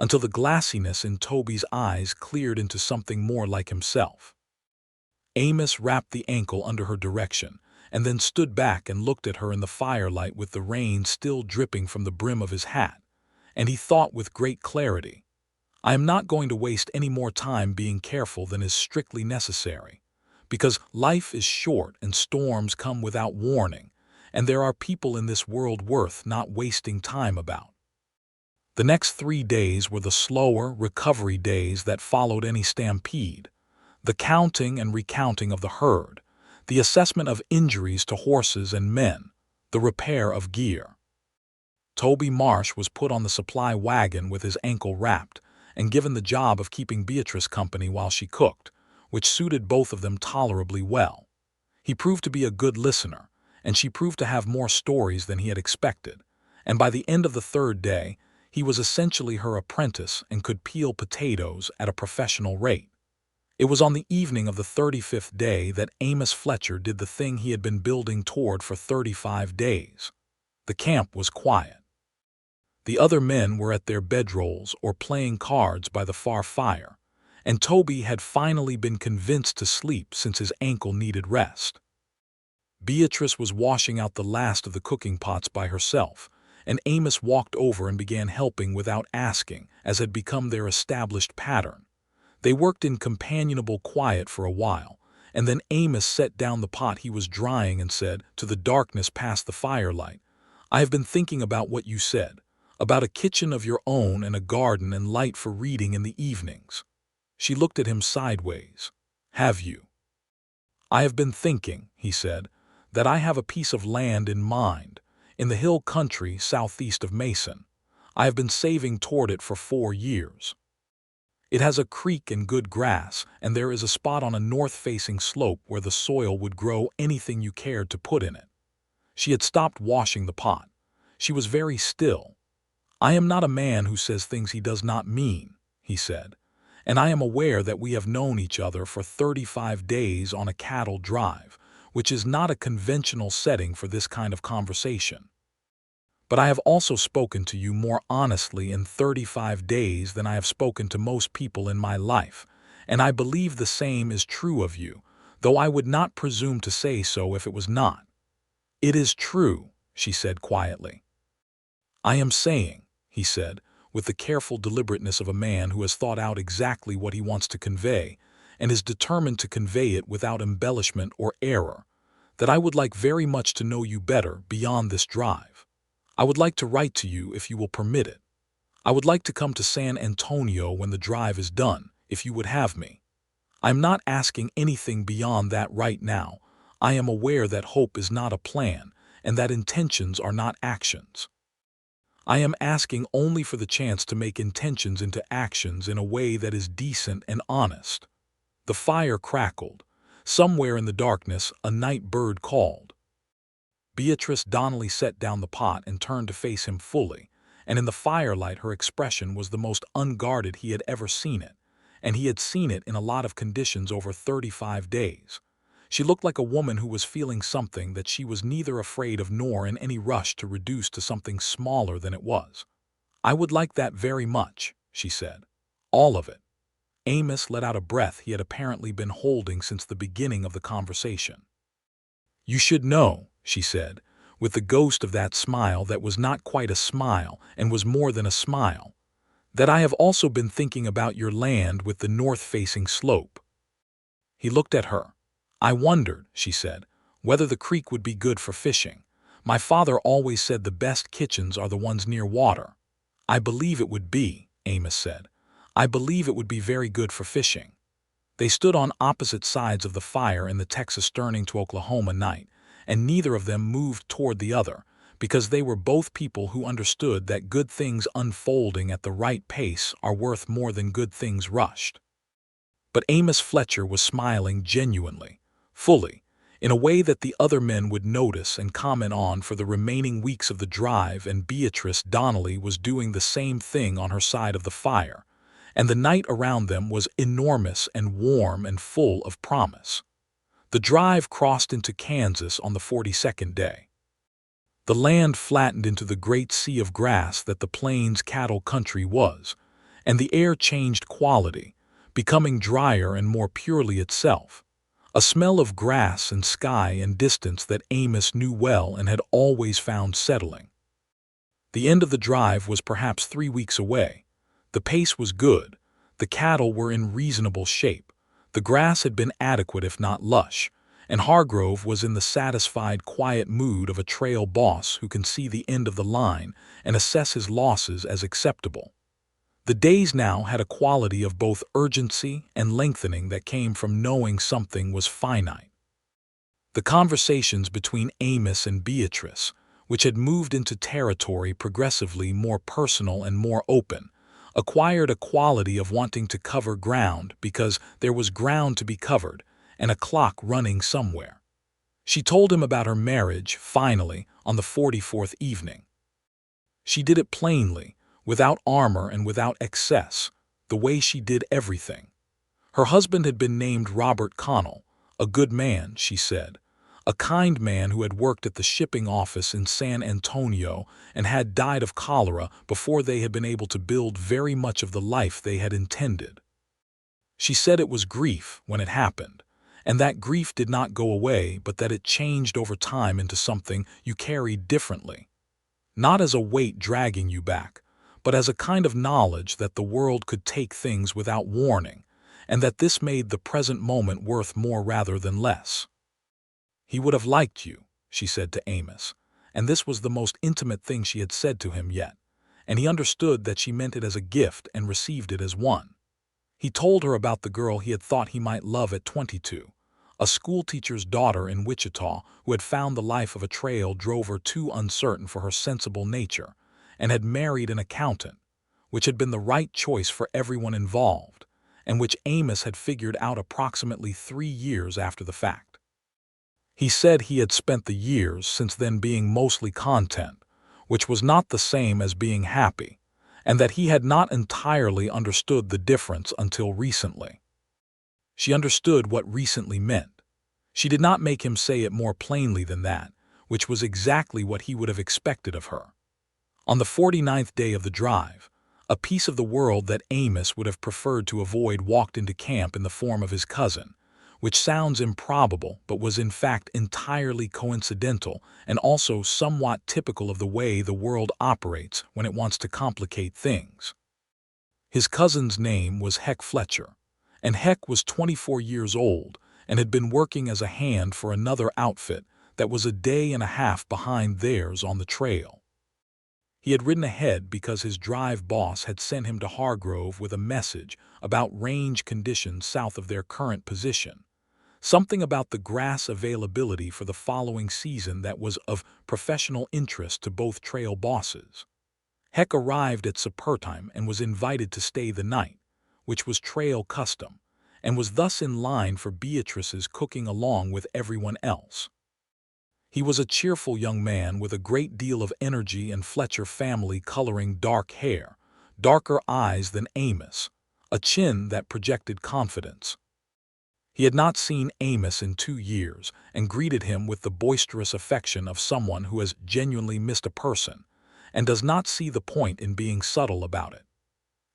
until the glassiness in Toby's eyes cleared into something more like himself. Amos wrapped the ankle under her direction, and then stood back and looked at her in the firelight with the rain still dripping from the brim of his hat, and he thought with great clarity, "I am not going to waste any more time being careful than is strictly necessary, because life is short and storms come without warning, and there are people in this world worth not wasting time about." The next 3 days were the slower recovery days that followed any stampede, the counting and recounting of the herd, the assessment of injuries to horses and men, the repair of gear. Toby Marsh was put on the supply wagon with his ankle wrapped and given the job of keeping Beatrice company while she cooked, which suited both of them tolerably well. He proved to be a good listener, and she proved to have more stories than he had expected, and by the end of the 3rd day, he was essentially her apprentice and could peel potatoes at a professional rate. It was on the evening of the 35th day that Amos Fletcher did the thing he had been building toward for 35 days. The camp was quiet. The other men were at their bedrolls or playing cards by the far fire, and Toby had finally been convinced to sleep since his ankle needed rest. Beatrice was washing out the last of the cooking pots by herself, and Amos walked over and began helping without asking, as had become their established pattern. They worked in companionable quiet for a while, and then Amos set down the pot he was drying and said, to the darkness past the firelight, "I have been thinking about what you said, about a kitchen of your own and a garden and light for reading in the evenings." She looked at him sideways. "Have you?" "I have been thinking," he said, "that I have a piece of land in mind, in the hill country southeast of Mason. I have been saving toward it for 4 years. It has a creek and good grass, and there is a spot on a north-facing slope where the soil would grow anything you cared to put in it." She had stopped washing the pot. She was very still. "I am not a man who says things he does not mean," he said, "and I am aware that we have known each other for 35 days on a cattle drive, which is not a conventional setting for this kind of conversation. But I have also spoken to you more honestly in 35 days than I have spoken to most people in my life, and I believe the same is true of you, though I would not presume to say so if it was not." "It is true," she said quietly. "I am saying," he said, with the careful deliberateness of a man who has thought out exactly what he wants to convey and is determined to convey it without embellishment or error, "that I would like very much to know you better beyond this drive. I would like to write to you if you will permit it. I would like to come to San Antonio when the drive is done, if you would have me. I'm not asking anything beyond that right now. I am aware that hope is not a plan, and that intentions are not actions. I am asking only for the chance to make intentions into actions in a way that is decent and honest. The fire crackled. Somewhere in the darkness, a night bird called. Beatrice Donnelly set down the pot and turned to face him fully, and in the firelight her expression was the most unguarded he had ever seen it, and he had seen it in a lot of conditions over 35 days. She looked like a woman who was feeling something that she was neither afraid of nor in any rush to reduce to something smaller than it was. "I would like that very much," she said. "All of it." Amos let out a breath he had apparently been holding since the beginning of the conversation. "You should know," she said, with the ghost of that smile that was not quite a smile and was more than a smile, "that I have also been thinking about your land with the north-facing slope." He looked at her. "I wondered," she said, "whether the creek would be good for fishing. My father always said the best kitchens are the ones near water." "I believe it would be," Amos said. "I believe it would be very good for fishing." They stood on opposite sides of the fire in the Texas turning to Oklahoma night, and neither of them moved toward the other, because they were both people who understood that good things unfolding at the right pace are worth more than good things rushed. But Amos Fletcher was smiling genuinely, fully, in a way that the other men would notice and comment on for the remaining weeks of the drive, and Beatrice Donnelly was doing the same thing on her side of the fire, and the night around them was enormous and warm and full of promise. The drive crossed into Kansas on the 42nd day. The land flattened into the great sea of grass that the plains cattle country was, and the air changed quality, becoming drier and more purely itself, a smell of grass and sky and distance that Amos knew well and had always found settling. The end of the drive was perhaps 3 weeks away. The pace was good, the cattle were in reasonable shape, the grass had been adequate if not lush, and Hargrove was in the satisfied, quiet mood of a trail boss who can see the end of the line and assess his losses as acceptable. The days now had a quality of both urgency and lengthening that came from knowing something was finite. The conversations between Amos and Beatrice, which had moved into territory progressively more personal and more open, acquired a quality of wanting to cover ground because there was ground to be covered and a clock running somewhere. She told him about her marriage, finally, on the 44th evening. She did it plainly, without armor and without excess, the way she did everything. Her husband had been named Robert Connell, a good man, she said, a kind man who had worked at the shipping office in San Antonio and had died of cholera before they had been able to build very much of the life they had intended. She said it was grief when it happened, and that grief did not go away, but that it changed over time into something you carried differently. Not as a weight dragging you back, but as a kind of knowledge that the world could take things without warning, and that this made the present moment worth more rather than less. "He would have liked you," she said to Amos, and this was the most intimate thing she had said to him yet, and he understood that she meant it as a gift and received it as one. He told her about the girl he had thought he might love at 22, a schoolteacher's daughter in Wichita who had found the life of a trail drove her too uncertain for her sensible nature, and had married an accountant, which had been the right choice for everyone involved, and which Amos had figured out approximately 3 years after the fact. He said he had spent the years since then being mostly content, which was not the same as being happy, and that he had not entirely understood the difference until recently. She understood what recently meant. She did not make him say it more plainly than that, which was exactly what he would have expected of her. On the 49th day of the drive, a piece of the world that Amos would have preferred to avoid walked into camp in the form of his cousin, which sounds improbable but was in fact entirely coincidental and also somewhat typical of the way the world operates when it wants to complicate things. His cousin's name was Heck Fletcher, and Heck was 24 years old and had been working as a hand for another outfit that was a day and a half behind theirs on the trail. He had ridden ahead because his drive boss had sent him to Hargrove with a message about range conditions south of their current position. Something about the grass availability for the following season that was of professional interest to both trail bosses. Heck arrived at suppertime and was invited to stay the night, which was trail custom, and was thus in line for Beatrice's cooking along with everyone else. He was a cheerful young man with a great deal of energy and Fletcher family coloring dark hair, darker eyes than Amos, a chin that projected confidence. He had not seen Amos in 2 years and greeted him with the boisterous affection of someone who has genuinely missed a person and does not see the point in being subtle about it.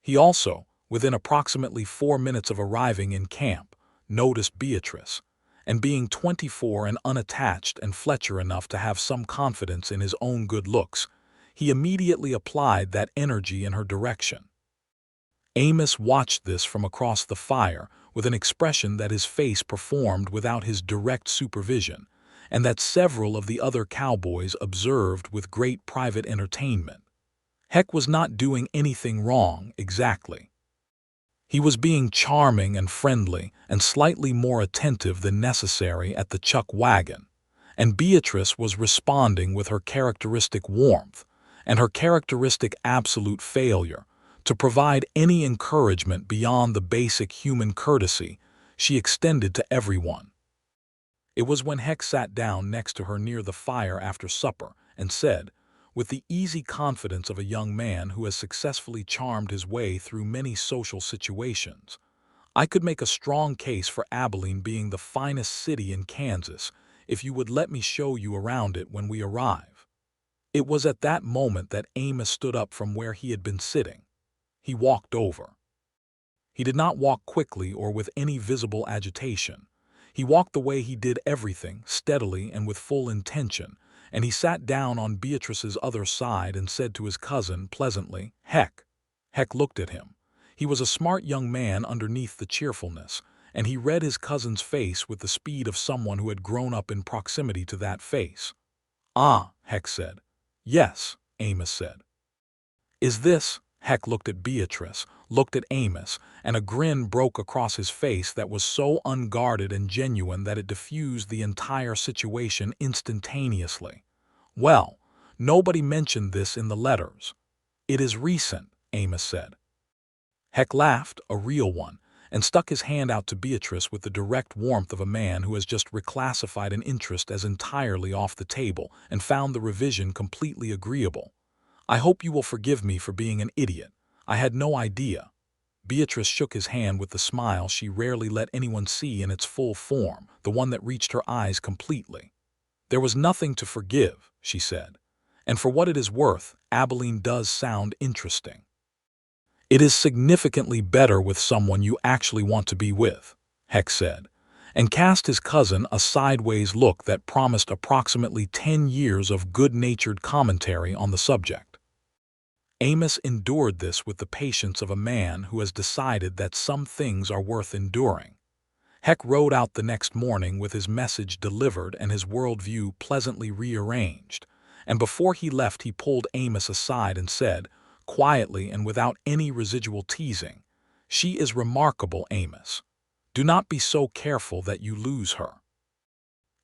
He also, within approximately 4 minutes of arriving in camp, noticed Beatrice, and being 24 and unattached and Fletcher enough to have some confidence in his own good looks, he immediately applied that energy in her direction. Amos watched this from across the fire with an expression that his face performed without his direct supervision, and that several of the other cowboys observed with great private entertainment. Heck was not doing anything wrong, exactly. He was being charming and friendly and slightly more attentive than necessary at the chuck wagon, and Beatrice was responding with her characteristic warmth and her characteristic absolute failure to provide any encouragement beyond the basic human courtesy she extended to everyone. It was when Heck sat down next to her near the fire after supper and said, with the easy confidence of a young man who has successfully charmed his way through many social situations, "I could make a strong case for Abilene being the finest city in Kansas if you would let me show you around it when we arrive." It was at that moment that Amos stood up from where he had been sitting. He walked over. He did not walk quickly or with any visible agitation. He walked the way he did everything, steadily and with full intention, and he sat down on Beatrice's other side and said to his cousin pleasantly, "Heck." Heck looked at him. He was a smart young man underneath the cheerfulness, and he read his cousin's face with the speed of someone who had grown up in proximity to that face. "Ah," Heck said. "Yes," Amos said. "Is this?" Heck looked at Beatrice, looked at Amos, and a grin broke across his face that was so unguarded and genuine that it diffused the entire situation instantaneously. "Well, nobody mentioned this in the letters." "It is recent," Amos said. Heck laughed, a real one, and stuck his hand out to Beatrice with the direct warmth of a man who has just reclassified an interest as entirely off the table and found the revision completely agreeable. "I hope you will forgive me for being an idiot. I had no idea." Beatrice shook his hand with the smile she rarely let anyone see in its full form, the one that reached her eyes completely. "There was nothing to forgive," she said. "And for what it is worth, Abilene does sound interesting." "It is significantly better with someone you actually want to be with," Heck said, and cast his cousin a sideways look that promised approximately 10 years of good-natured commentary on the subject. Amos endured this with the patience of a man who has decided that some things are worth enduring. Heck rode out the next morning with his message delivered and his worldview pleasantly rearranged, and before he left he pulled Amos aside and said, quietly and without any residual teasing, "She is remarkable, Amos. Do not be so careful that you lose her."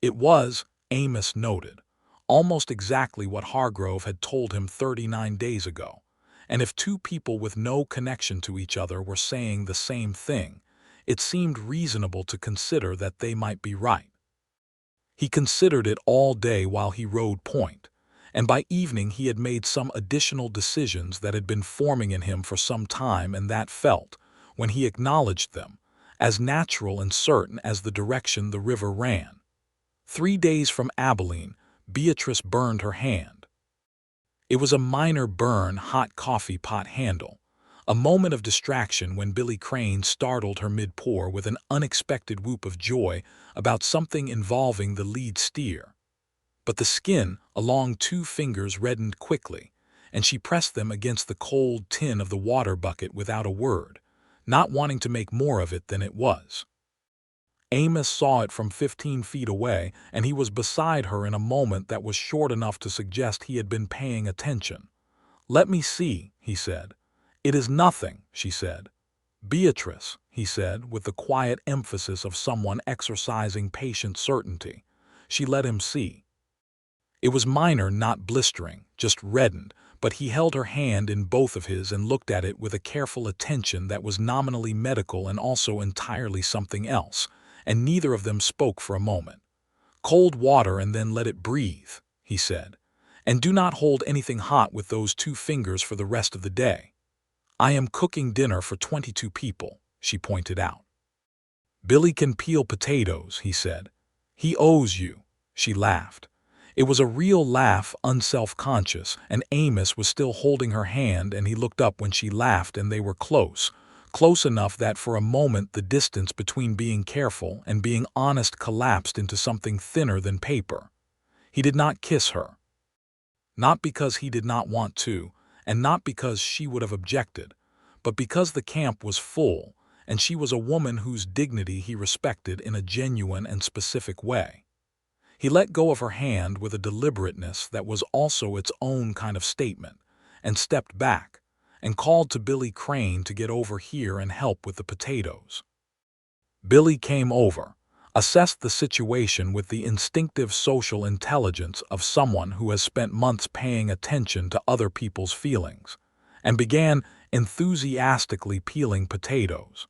It was, Amos noted, almost exactly what Hargrove had told him 39 days ago, and if two people with no connection to each other were saying the same thing, it seemed reasonable to consider that they might be right. He considered it all day while he rode point, and by evening he had made some additional decisions that had been forming in him for some time and that felt, when he acknowledged them, as natural and certain as the direction the river ran. 3 days from Abilene, Beatrice burned her hand. It was a minor burn, hot coffee pot handle, a moment of distraction when Billy Crane startled her mid-pour with an unexpected whoop of joy about something involving the lead steer. But the skin along 2 fingers reddened quickly, and she pressed them against the cold tin of the water bucket without a word, not wanting to make more of it than it was. Amos saw it from 15 feet away, and he was beside her in a moment that was short enough to suggest he had been paying attention. "Let me see," he said. "It is nothing," she said. "Beatrice," he said, with the quiet emphasis of someone exercising patient certainty. She let him see. It was minor, not blistering, just reddened, but he held her hand in both of his and looked at it with a careful attention that was nominally medical and also entirely something else, and neither of them spoke for a moment. "Cold water and then let it breathe," he said. "And do not hold anything hot with those 2 fingers for the rest of the day." "I am cooking dinner for 22 people," she pointed out. "Billy can peel potatoes," he said. "He owes you." She laughed. It was a real laugh, unself-conscious, and Amos was still holding her hand, and he looked up when she laughed, and they were close, close enough that for a moment the distance between being careful and being honest collapsed into something thinner than paper. He did not kiss her. Not because he did not want to, and not because she would have objected, but because the camp was full, and she was a woman whose dignity he respected in a genuine and specific way. He let go of her hand with a deliberateness that was also its own kind of statement, and stepped back, and called to Billy Crane to get over here and help with the potatoes. Billy came over, assessed the situation with the instinctive social intelligence of someone who has spent months paying attention to other people's feelings, and began enthusiastically peeling potatoes.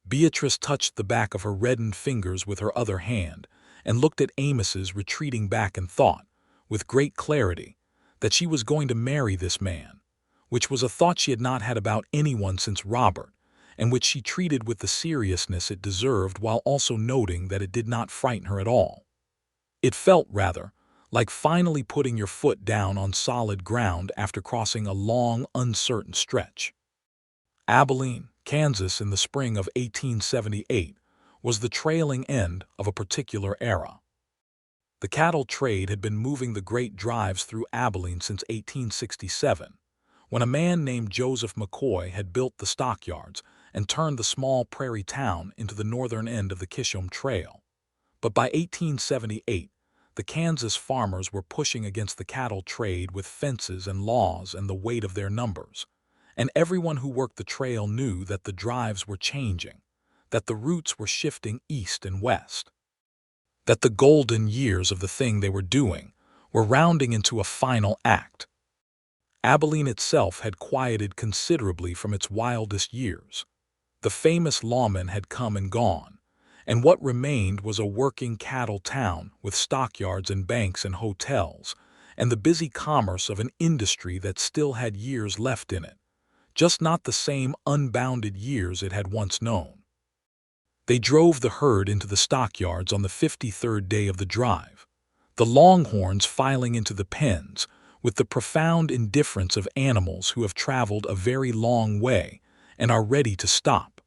Beatrice touched the back of her reddened fingers with her other hand, and looked at Amos's retreating back and thought, with great clarity, that she was going to marry this man, which was a thought she had not had about anyone since Robert, and which she treated with the seriousness it deserved while also noting that it did not frighten her at all. It felt, rather, like finally putting your foot down on solid ground after crossing a long, uncertain stretch. Abilene, Kansas in the spring of 1878 was the trailing end of a particular era. The cattle trade had been moving the great drives through Abilene since 1867, when a man named Joseph McCoy had built the stockyards and turned the small prairie town into the northern end of the Kishom Trail. But by 1878, the Kansas farmers were pushing against the cattle trade with fences and laws and the weight of their numbers, and everyone who worked the trail knew that the drives were changing, that the routes were shifting east and west, that the golden years of the thing they were doing were rounding into a final act. Abilene itself had quieted considerably from its wildest years. The famous lawmen had come and gone, and what remained was a working cattle town with stockyards and banks and hotels, and the busy commerce of an industry that still had years left in it, just not the same unbounded years it had once known. They drove the herd into the stockyards on the 53rd day of the drive, the longhorns filing into the pens with the profound indifference of animals who have traveled a very long way and are ready to stop.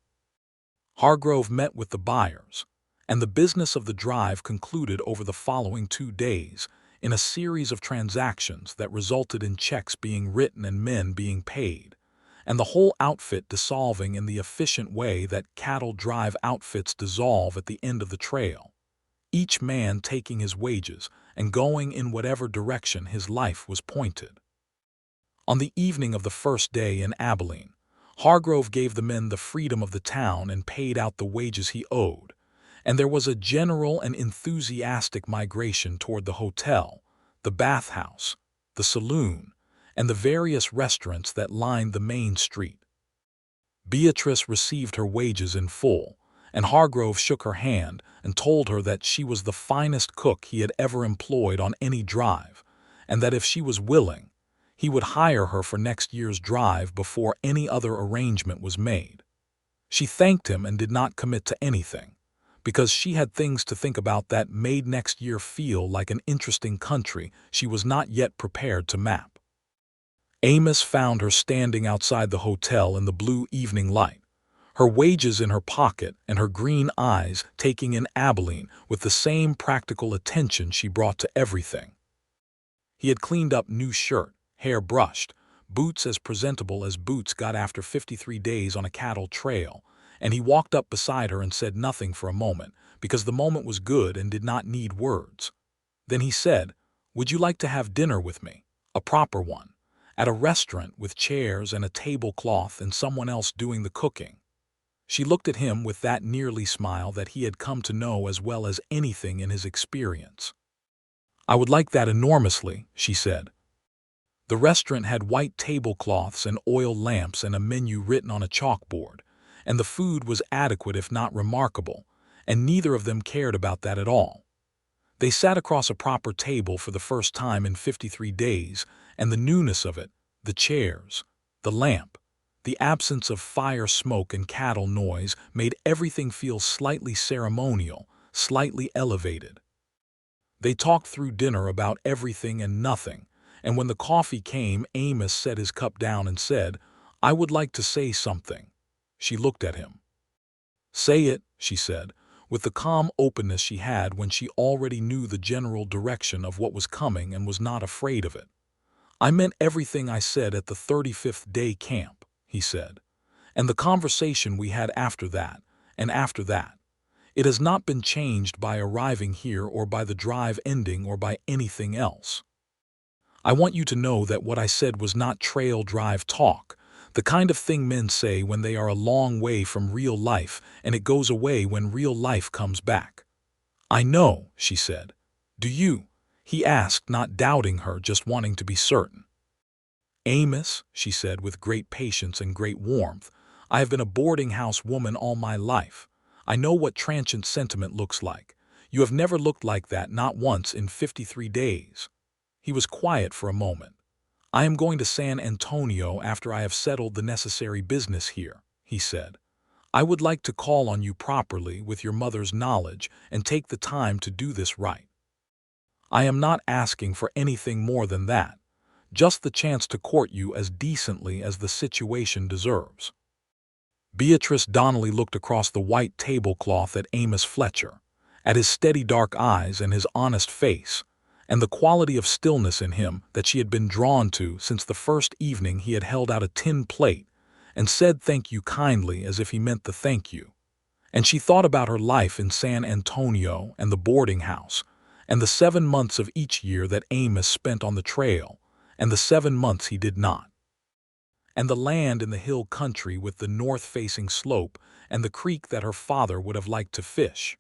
Hargrove met with the buyers, and the business of the drive concluded over the following 2 days in a series of transactions that resulted in checks being written and men being paid, and the whole outfit dissolving in the efficient way that cattle drive outfits dissolve at the end of the trail, each man taking his wages and going in whatever direction his life was pointed. On the evening of the first day in Abilene, Hargrove gave the men the freedom of the town and paid out the wages he owed, and there was a general and enthusiastic migration toward the hotel, the bathhouse, the saloon, and the various restaurants that lined the main street. Beatrice received her wages in full, and Hargrove shook her hand and told her that she was the finest cook he had ever employed on any drive, and that if she was willing, he would hire her for next year's drive before any other arrangement was made. She thanked him and did not commit to anything, because she had things to think about that made next year feel like an interesting country she was not yet prepared to map. Amos found her standing outside the hotel in the blue evening light, her wages in her pocket and her green eyes taking in Abilene with the same practical attention she brought to everything. He had cleaned up new shirt, hair brushed, boots as presentable as boots got after 53 days on a cattle trail, and he walked up beside her and said nothing for a moment, because the moment was good and did not need words. Then he said, "Would you like to have dinner with me? A proper one. at a restaurant with chairs and a tablecloth and someone else doing the cooking. She looked at him with that nearly smile that he had come to know as well as anything in his experience. "I would like that enormously," she said. The restaurant had white tablecloths and oil lamps and a menu written on a chalkboard, and the food was adequate if not remarkable, and neither of them cared about that at all. They sat across a proper table for the first time in 53 days, and the newness of it, the chairs, the lamp, the absence of fire smoke and cattle noise made everything feel slightly ceremonial, slightly elevated. They talked through dinner about everything and nothing, and when the coffee came, Amos set his cup down and said, "I would like to say something." She looked at him. "Say it," she said, with the calm openness she had when she already knew the general direction of what was coming and was not afraid of it. "I meant everything I said at the 35th day camp," he said, "and the conversation we had after that, and after that. It has not been changed by arriving here or by the drive ending or by anything else. I want you to know that what I said was not trail drive talk, the kind of thing men say when they are a long way from real life and it goes away when real life comes back." "I know," she said. "Do you?" he asked, not doubting her, just wanting to be certain. "Amos," she said with great patience and great warmth, "I have been a boarding house woman all my life. I know what transient sentiment looks like. You have never looked like that, not once in 53 days. He was quiet for a moment. "I am going to San Antonio after I have settled the necessary business here," he said. "I would like to call on you properly with your mother's knowledge and take the time to do this right. I am not asking for anything more than that, just the chance to court you as decently as the situation deserves." Beatrice Donnelly looked across the white tablecloth at Amos Fletcher, at his steady dark eyes and his honest face, and the quality of stillness in him that she had been drawn to since the first evening he had held out a tin plate and said thank you kindly as if he meant the thank you. And she thought about her life in San Antonio and the boarding house, and the 7 months of each year that Amos spent on the trail, and the 7 months he did not. And the land in the hill country with the north-facing slope and the creek that her father would have liked to fish.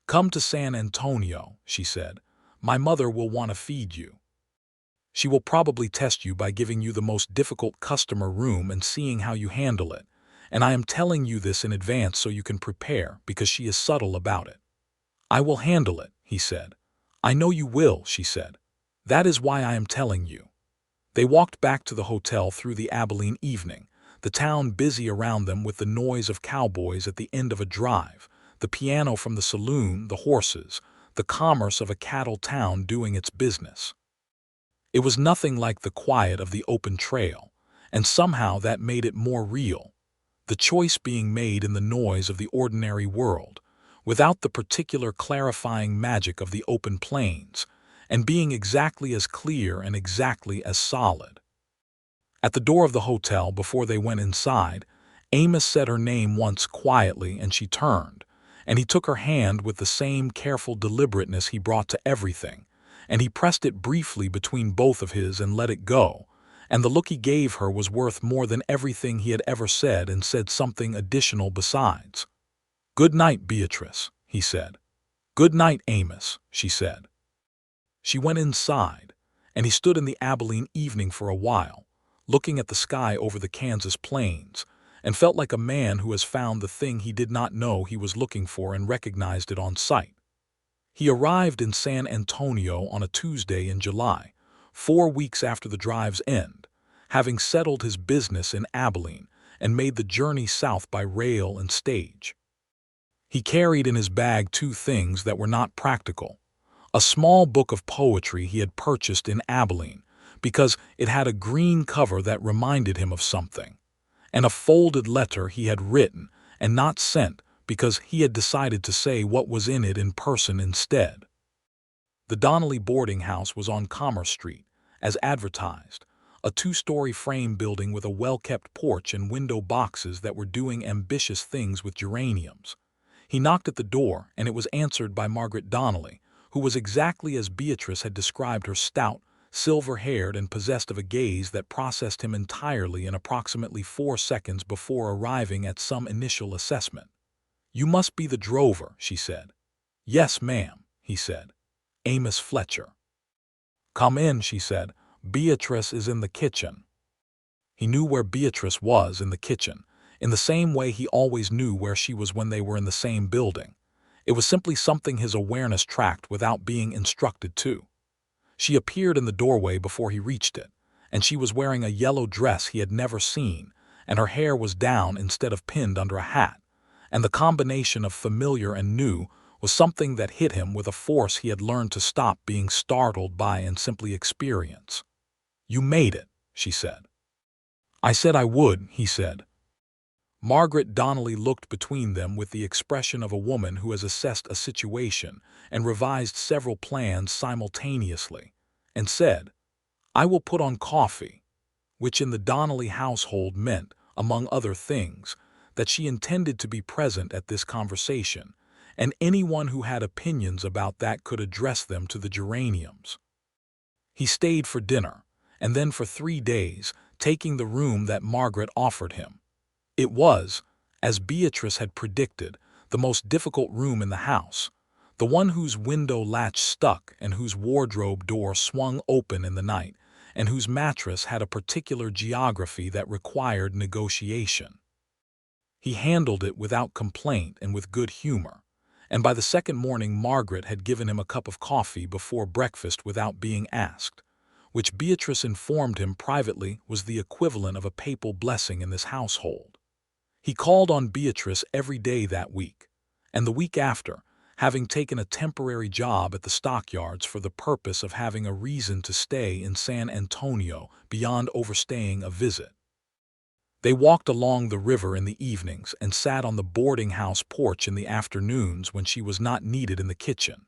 "Come to San Antonio," she said. "My mother will want to feed you. She will probably test you by giving you the most difficult customer room and seeing how you handle it. And I am telling you this in advance so you can prepare because she is subtle about it." "I will handle it," he said. "I know you will," she said. "That is why I am telling you." They walked back to the hotel through the Abilene evening, the town busy around them with the noise of cowboys at the end of a drive, the piano from the saloon, the horses, the commerce of a cattle town doing its business. It was nothing like the quiet of the open trail, and somehow that made it more real, the choice being made in the noise of the ordinary world, without the particular clarifying magic of the open plains, and being exactly as clear and exactly as solid. At the door of the hotel, before they went inside, Amos said her name once quietly and she turned, and he took her hand with the same careful deliberateness he brought to everything, and he pressed it briefly between both of his and let it go, and the look he gave her was worth more than everything he had ever said and said something additional besides. "Good night, Beatrice," he said. "Good night, Amos," she said. She went inside, and he stood in the Abilene evening for a while, looking at the sky over the Kansas plains, and felt like a man who has found the thing he did not know he was looking for and recognized it on sight. He arrived in San Antonio on a Tuesday in July, 4 weeks after the drive's end, having settled his business in Abilene and made the journey south by rail and stage. He carried in his bag 2 things that were not practical: a small book of poetry he had purchased in Abilene because it had a green cover that reminded him of something, and a folded letter he had written and not sent because he had decided to say what was in it in person instead. The Donnelly boarding house was on Commerce Street, as advertised, a 2-story frame building with a well-kept porch and window boxes that were doing ambitious things with geraniums. He knocked at the door, and it was answered by Margaret Donnelly, who was exactly as Beatrice had described her: stout, silver-haired and possessed of a gaze that processed him entirely in approximately 4 seconds before arriving at some initial assessment. "You must be the drover," she said. "Yes, ma'am," he said. "Amos Fletcher." "Come in," she said. "Beatrice is in the kitchen." He knew where Beatrice was in the kitchen, in the same way he always knew where she was when they were in the same building. It was simply something his awareness tracked without being instructed to. She appeared in the doorway before he reached it, and she was wearing a yellow dress he had never seen, and her hair was down instead of pinned under a hat, and the combination of familiar and new was something that hit him with a force he had learned to stop being startled by and simply experience. "You made it," she said. "I said I would," he said. Margaret Donnelly looked between them with the expression of a woman who has assessed a situation and revised several plans simultaneously, and said, "I will put on coffee," which in the Donnelly household meant, among other things, that she intended to be present at this conversation, and anyone who had opinions about that could address them to the geraniums. He stayed for dinner, and then for 3 days, taking the room that Margaret offered him. It was, as Beatrice had predicted, the most difficult room in the house, the one whose window latch stuck and whose wardrobe door swung open in the night, and whose mattress had a particular geography that required negotiation. He handled it without complaint and with good humor, and by the second morning Margaret had given him a cup of coffee before breakfast without being asked, which Beatrice informed him privately was the equivalent of a papal blessing in this household. He called on Beatrice every day that week, and the week after, having taken a temporary job at the stockyards for the purpose of having a reason to stay in San Antonio beyond overstaying a visit. They walked along the river in the evenings and sat on the boarding house porch in the afternoons when she was not needed in the kitchen.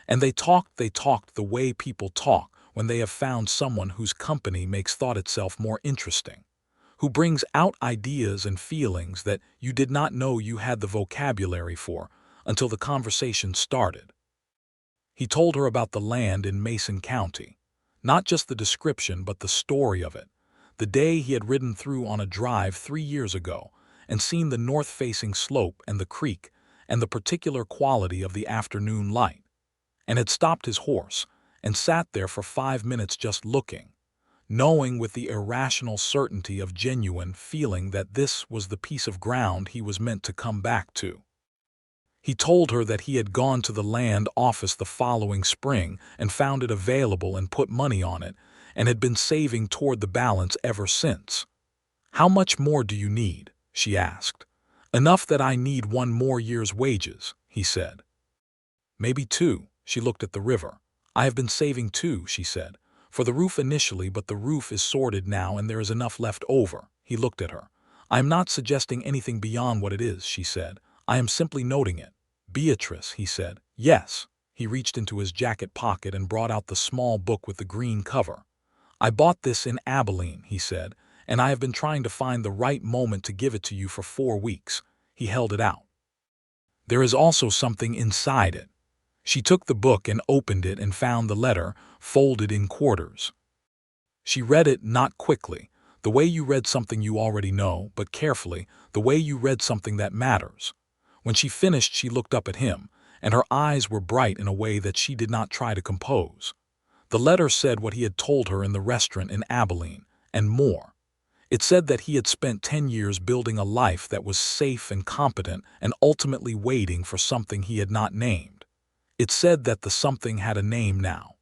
And they talked the way people talk when they have found someone whose company makes thought itself more interesting, who brings out ideas and feelings that you did not know you had the vocabulary for until the conversation started. He told her about the land in Mason County, not just the description but the story of it, the day he had ridden through on a drive 3 years ago and seen the north-facing slope and the creek and the particular quality of the afternoon light, and had stopped his horse and sat there for 5 minutes just looking, knowing with the irrational certainty of genuine feeling that this was the piece of ground he was meant to come back to. He told her that he had gone to the land office the following spring and found it available and put money on it, and had been saving toward the balance ever since. "How much more do you need?" she asked. "Enough that I need 1 more year's wages," he said. "Maybe 2, she looked at the river. "I have been saving 2, she said. "For the roof initially, but the roof is sorted now and there is enough left over." He looked at her. "I am not suggesting anything beyond what it is," she said. "I am simply noting it." "Beatrice," he said. "Yes." He reached into his jacket pocket and brought out the small book with the green cover. "I bought this in Abilene," he said, "and I have been trying to find the right moment to give it to you for 4 weeks. He held it out. "There is also something inside it." She took the book and opened it and found the letter, folded in quarters. She read it not quickly, the way you read something you already know, but carefully, the way you read something that matters. When she finished, she looked up at him, and her eyes were bright in a way that she did not try to compose. The letter said what he had told her in the restaurant in Abilene, and more. It said that he had spent 10 years building a life that was safe and competent and ultimately waiting for something he had not named. It said that the something had a name now.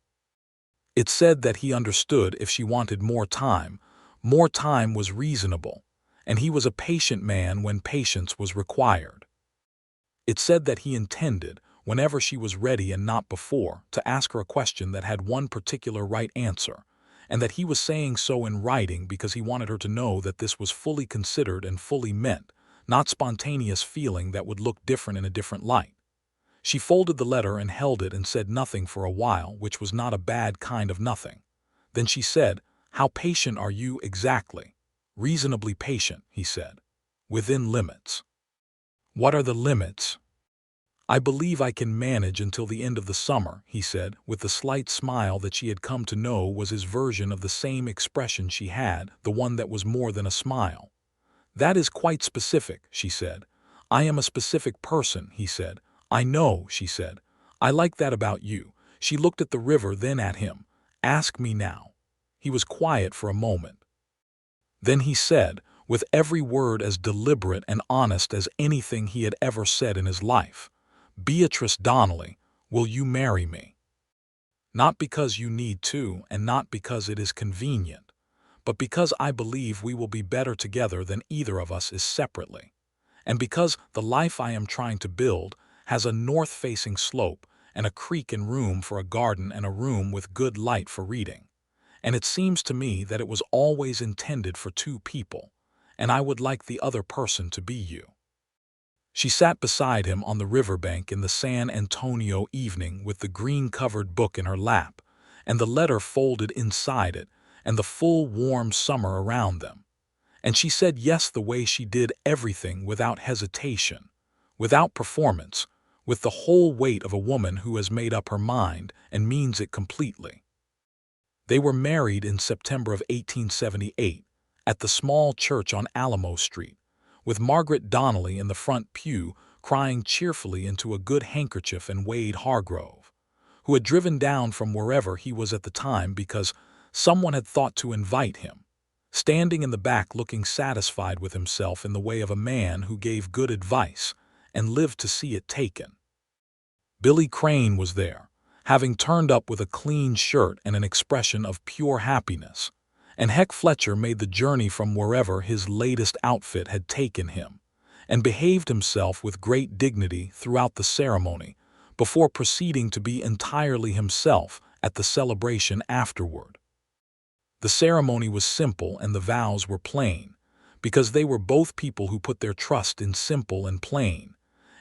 It said that he understood if she wanted more time was reasonable, and he was a patient man when patience was required. It said that he intended, whenever she was ready and not before, to ask her a question that had one particular right answer, and that he was saying so in writing because he wanted her to know that this was fully considered and fully meant, not spontaneous feeling that would look different in a different light. She folded the letter and held it and said nothing for a while, which was not a bad kind of nothing. Then she said, "How patient are you exactly?" "Reasonably patient," he said. "Within limits." "What are the limits?" "I believe I can manage until the end of the summer," he said, with the slight smile that she had come to know was his version of the same expression she had, the one that was more than a smile. "That is quite specific," she said. "I am a specific person," he said. "I know," she said. "I like that about you." She looked at the river, then at him. "Ask me now." He was quiet for a moment. Then he said, with every word as deliberate and honest as anything he had ever said in his life, "Beatrice Donnelly, will you marry me? Not because you need to, and not because it is convenient, but because I believe we will be better together than either of us is separately. And because the life I am trying to build has a north-facing slope and a creek and room for a garden and a room with good light for reading. And it seems to me that it was always intended for two people, and I would like the other person to be you." She sat beside him on the riverbank in the San Antonio evening with the green-covered book in her lap, and the letter folded inside it, and the full warm summer around them. And she said yes the way she did everything, without hesitation, without performance, with the whole weight of a woman who has made up her mind and means it completely. They were married in September of 1878, at the small church on Alamo Street, with Margaret Donnelly in the front pew crying cheerfully into a good handkerchief, and Wade Hargrove, who had driven down from wherever he was at the time because someone had thought to invite him, standing in the back looking satisfied with himself in the way of a man who gave good advice and lived to see it taken. Billy Crane was there, having turned up with a clean shirt and an expression of pure happiness, and Heck Fletcher made the journey from wherever his latest outfit had taken him, and behaved himself with great dignity throughout the ceremony, before proceeding to be entirely himself at the celebration afterward. The ceremony was simple and the vows were plain, because they were both people who put their trust in simple and plain.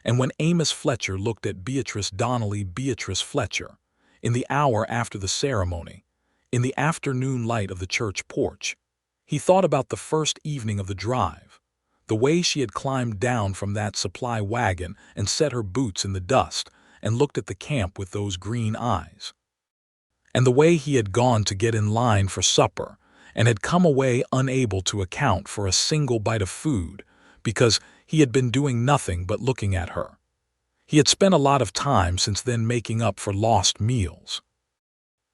And when Amos Fletcher looked at Beatrice Donnelly, Beatrice Fletcher, in the hour after the ceremony, in the afternoon light of the church porch, he thought about the first evening of the drive, the way she had climbed down from that supply wagon and set her boots in the dust and looked at the camp with those green eyes, and the way he had gone to get in line for supper and had come away unable to account for a single bite of food because he had been doing nothing but looking at her. He had spent a lot of time since then making up for lost meals.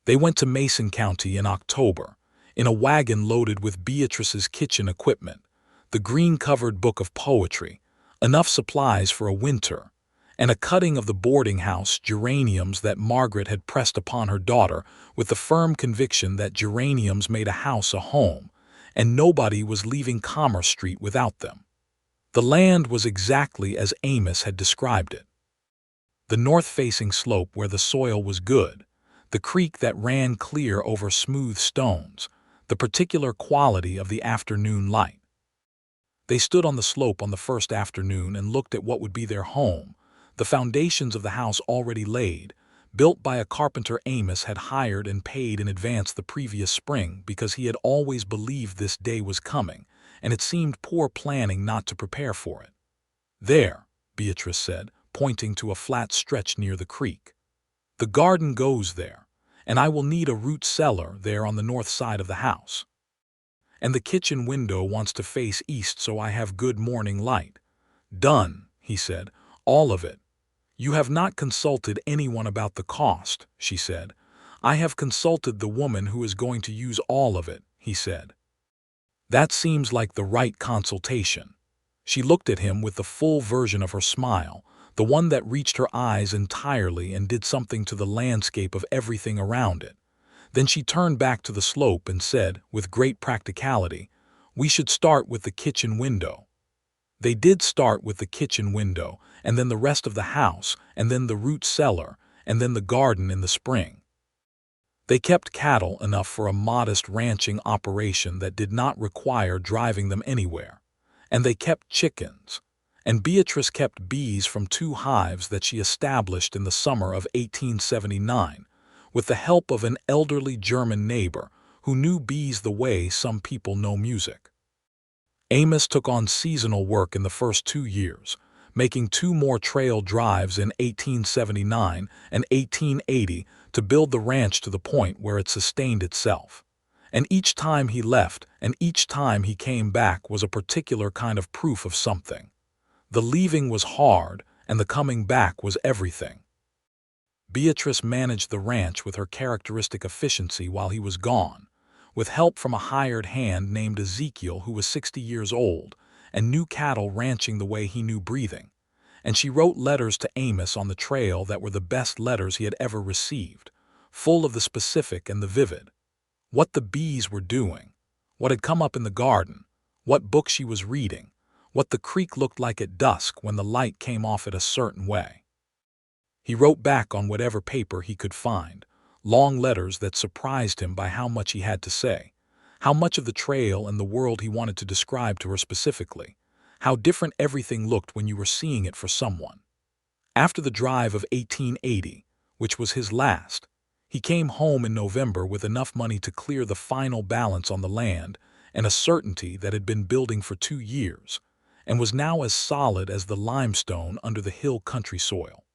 They went to Mason County in October, in a wagon loaded with Beatrice's kitchen equipment, the green-covered book of poetry, enough supplies for a winter, and a cutting of the boarding house geraniums that Margaret had pressed upon her daughter with the firm conviction that geraniums made a house a home, and nobody was leaving Commerce Street without them. The land was exactly as Amos had described it. The north-facing slope where the soil was good, the creek that ran clear over smooth stones, the particular quality of the afternoon light. They stood on the slope on the first afternoon and looked at what would be their home, the foundations of the house already laid, built by a carpenter Amos had hired and paid in advance the previous spring because he had always believed this day was coming, and it seemed poor planning not to prepare for it. "There," Beatrice said, pointing to a flat stretch near the creek. "The garden goes there, and I will need a root cellar there on the north side of the house. And the kitchen window wants to face east so I have good morning light." "Done," he said, "all of it." "You have not consulted anyone about the cost," she said. "I have consulted the woman who is going to use all of it," he said. "That seems like the right consultation." She looked at him with the full version of her smile, the one that reached her eyes entirely and did something to the landscape of everything around it. Then she turned back to the slope and said, with great practicality, "We should start with the kitchen window." They did start with the kitchen window, and then the rest of the house, and then the root cellar, and then the garden in the spring. They kept cattle enough for a modest ranching operation that did not require driving them anywhere, and they kept chickens, and Beatrice kept bees from 2 hives that she established in the summer of 1879, with the help of an elderly German neighbor who knew bees the way some people know music. Amos took on seasonal work in the first 2 years, making 2 more trail drives in 1879 and 1880 to build the ranch to the point where it sustained itself. And each time he left and each time he came back was a particular kind of proof of something. The leaving was hard, and the coming back was everything. Beatrice managed the ranch with her characteristic efficiency while he was gone, with help from a hired hand named Ezekiel who was 60 years old and knew cattle ranching the way he knew breathing. And she wrote letters to Amos on the trail that were the best letters he had ever received, full of the specific and the vivid. What the bees were doing, what had come up in the garden, what book she was reading, what the creek looked like at dusk when the light came off it a certain way. He wrote back on whatever paper he could find, long letters that surprised him by how much he had to say, how much of the trail and the world he wanted to describe to her specifically, how different everything looked when you were seeing it for someone. After the drive of 1880, which was his last, he came home in November with enough money to clear the final balance on the land and a certainty that had been building for 2 years and was now as solid as the limestone under the hill country soil.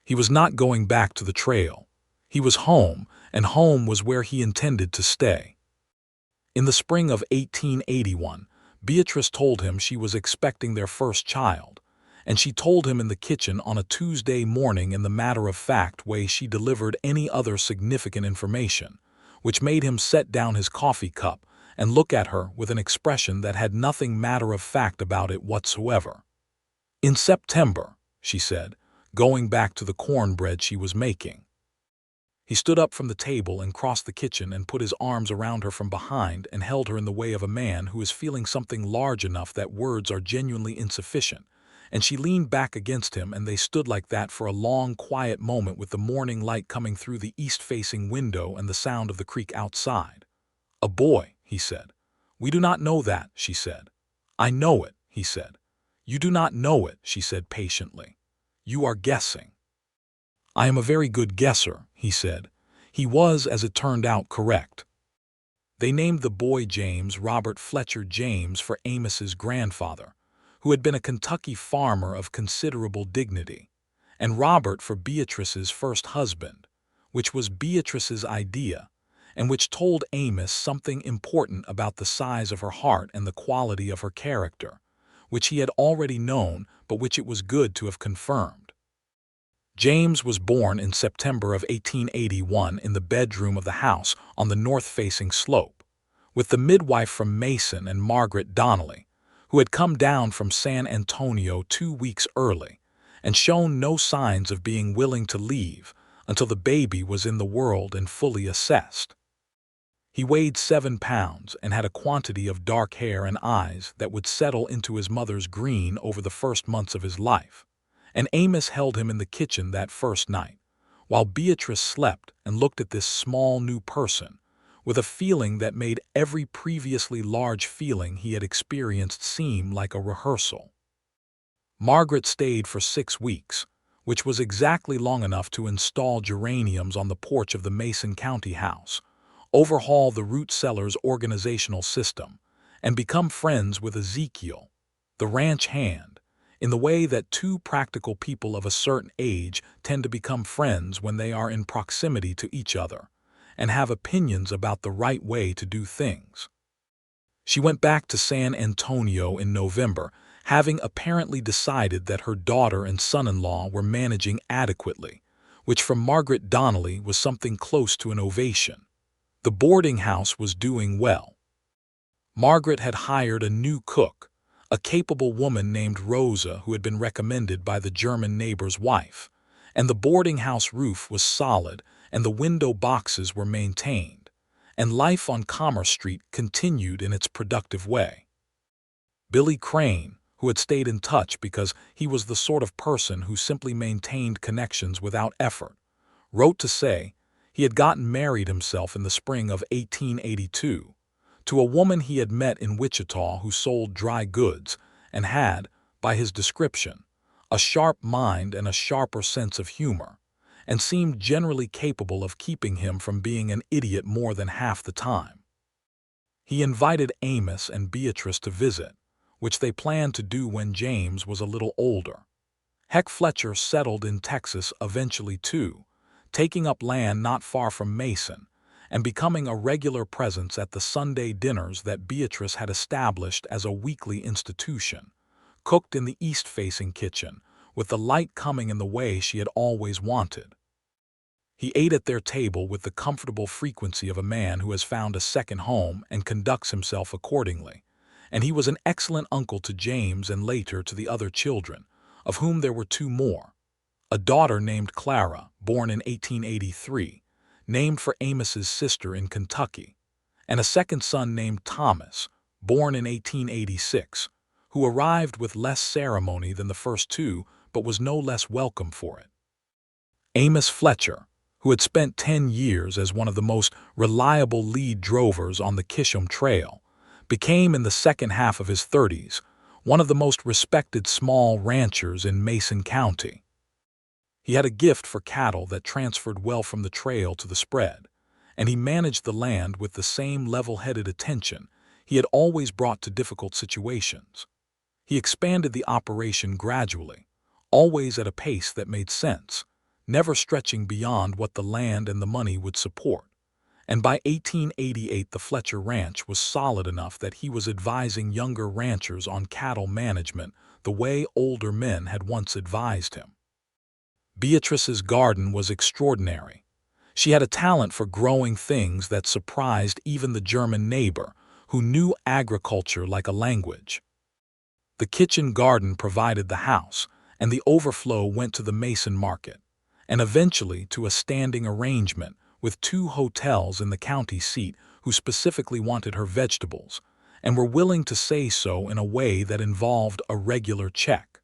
He was not going back to the trail. He was home, and home was where he intended to stay. In the spring of 1881, Beatrice told him she was expecting their first child, and she told him in the kitchen on a Tuesday morning in the matter-of-fact way she delivered any other significant information, which made him set down his coffee cup and look at her with an expression that had nothing matter-of-fact about it whatsoever. "In September," she said, going back to the cornbread she was making. He stood up from the table and crossed the kitchen and put his arms around her from behind and held her in the way of a man who is feeling something large enough that words are genuinely insufficient, and she leaned back against him and they stood like that for a long, quiet moment with the morning light coming through the east-facing window and the sound of the creek outside. "A boy," he said. "We do not know that," she said. "I know it," he said. "You do not know it," she said patiently. "You are guessing." "I am a very good guesser," he said. He was, as it turned out, correct. They named the boy James Robert Fletcher James for Amos's grandfather, who had been a Kentucky farmer of considerable dignity, and Robert for Beatrice's first husband, which was Beatrice's idea, and which told Amos something important about the size of her heart and the quality of her character, which he had already known but which it was good to have confirmed. James was born in September of 1881 in the bedroom of the house on the north-facing slope, with the midwife from Mason and Margaret Donnelly, who had come down from San Antonio 2 weeks early and shown no signs of being willing to leave until the baby was in the world and fully assessed. He weighed 7 pounds and had a quantity of dark hair and eyes that would settle into his mother's green over the first months of his life, and Amos held him in the kitchen that first night, while Beatrice slept and looked at this small new person, with a feeling that made every previously large feeling he had experienced seem like a rehearsal. Margaret stayed for 6 weeks, which was exactly long enough to install geraniums on the porch of the Mason County house, overhaul the root cellar's organizational system, and become friends with Ezekiel, the ranch hand, in the way that 2 practical people of a certain age tend to become friends when they are in proximity to each other and have opinions about the right way to do things. She went back to San Antonio in November, having apparently decided that her daughter and son-in-law were managing adequately, which from Margaret Donnelly was something close to an ovation. The boarding house was doing well. Margaret had hired a new cook, a capable woman named Rosa who had been recommended by the German neighbor's wife, and the boarding house roof was solid and the window boxes were maintained, and life on Commerce Street continued in its productive way. Billy Crane, who had stayed in touch because he was the sort of person who simply maintained connections without effort, wrote to say he had gotten married himself in the spring of 1882 to a woman he had met in Wichita who sold dry goods and had, by his description, a sharp mind and a sharper sense of humor, and seemed generally capable of keeping him from being an idiot more than half the time. He invited Amos and Beatrice to visit, which they planned to do when James was a little older. Heck Fletcher settled in Texas eventually too, taking up land not far from Mason, and becoming a regular presence at the Sunday dinners that Beatrice had established as a weekly institution, cooked in the east-facing kitchen, with the light coming in the way she had always wanted. He ate at their table with the comfortable frequency of a man who has found a second home and conducts himself accordingly, and he was an excellent uncle to James and later to the other children, of whom there were two more. A daughter named Clara, born in 1883, named for Amos's sister in Kentucky, and a second son named Thomas, born in 1886, who arrived with less ceremony than the first two but was no less welcome for it. Amos Fletcher, who had spent 10 years as one of the most reliable lead drovers on the Kisham Trail, became in the second half of his 30s one of the most respected small ranchers in Mason County. He had a gift for cattle that transferred well from the trail to the spread, and he managed the land with the same level-headed attention he had always brought to difficult situations. He expanded the operation gradually, always at a pace that made sense, never stretching beyond what the land and the money would support. And by 1888 the Fletcher Ranch was solid enough that he was advising younger ranchers on cattle management the way older men had once advised him. Beatrice's garden was extraordinary. She had a talent for growing things that surprised even the German neighbor, who knew agriculture like a language. The kitchen garden provided the house, and the overflow went to the Mason market, and eventually to a standing arrangement with 2 hotels in the county seat who specifically wanted her vegetables, and were willing to say so in a way that involved a regular check.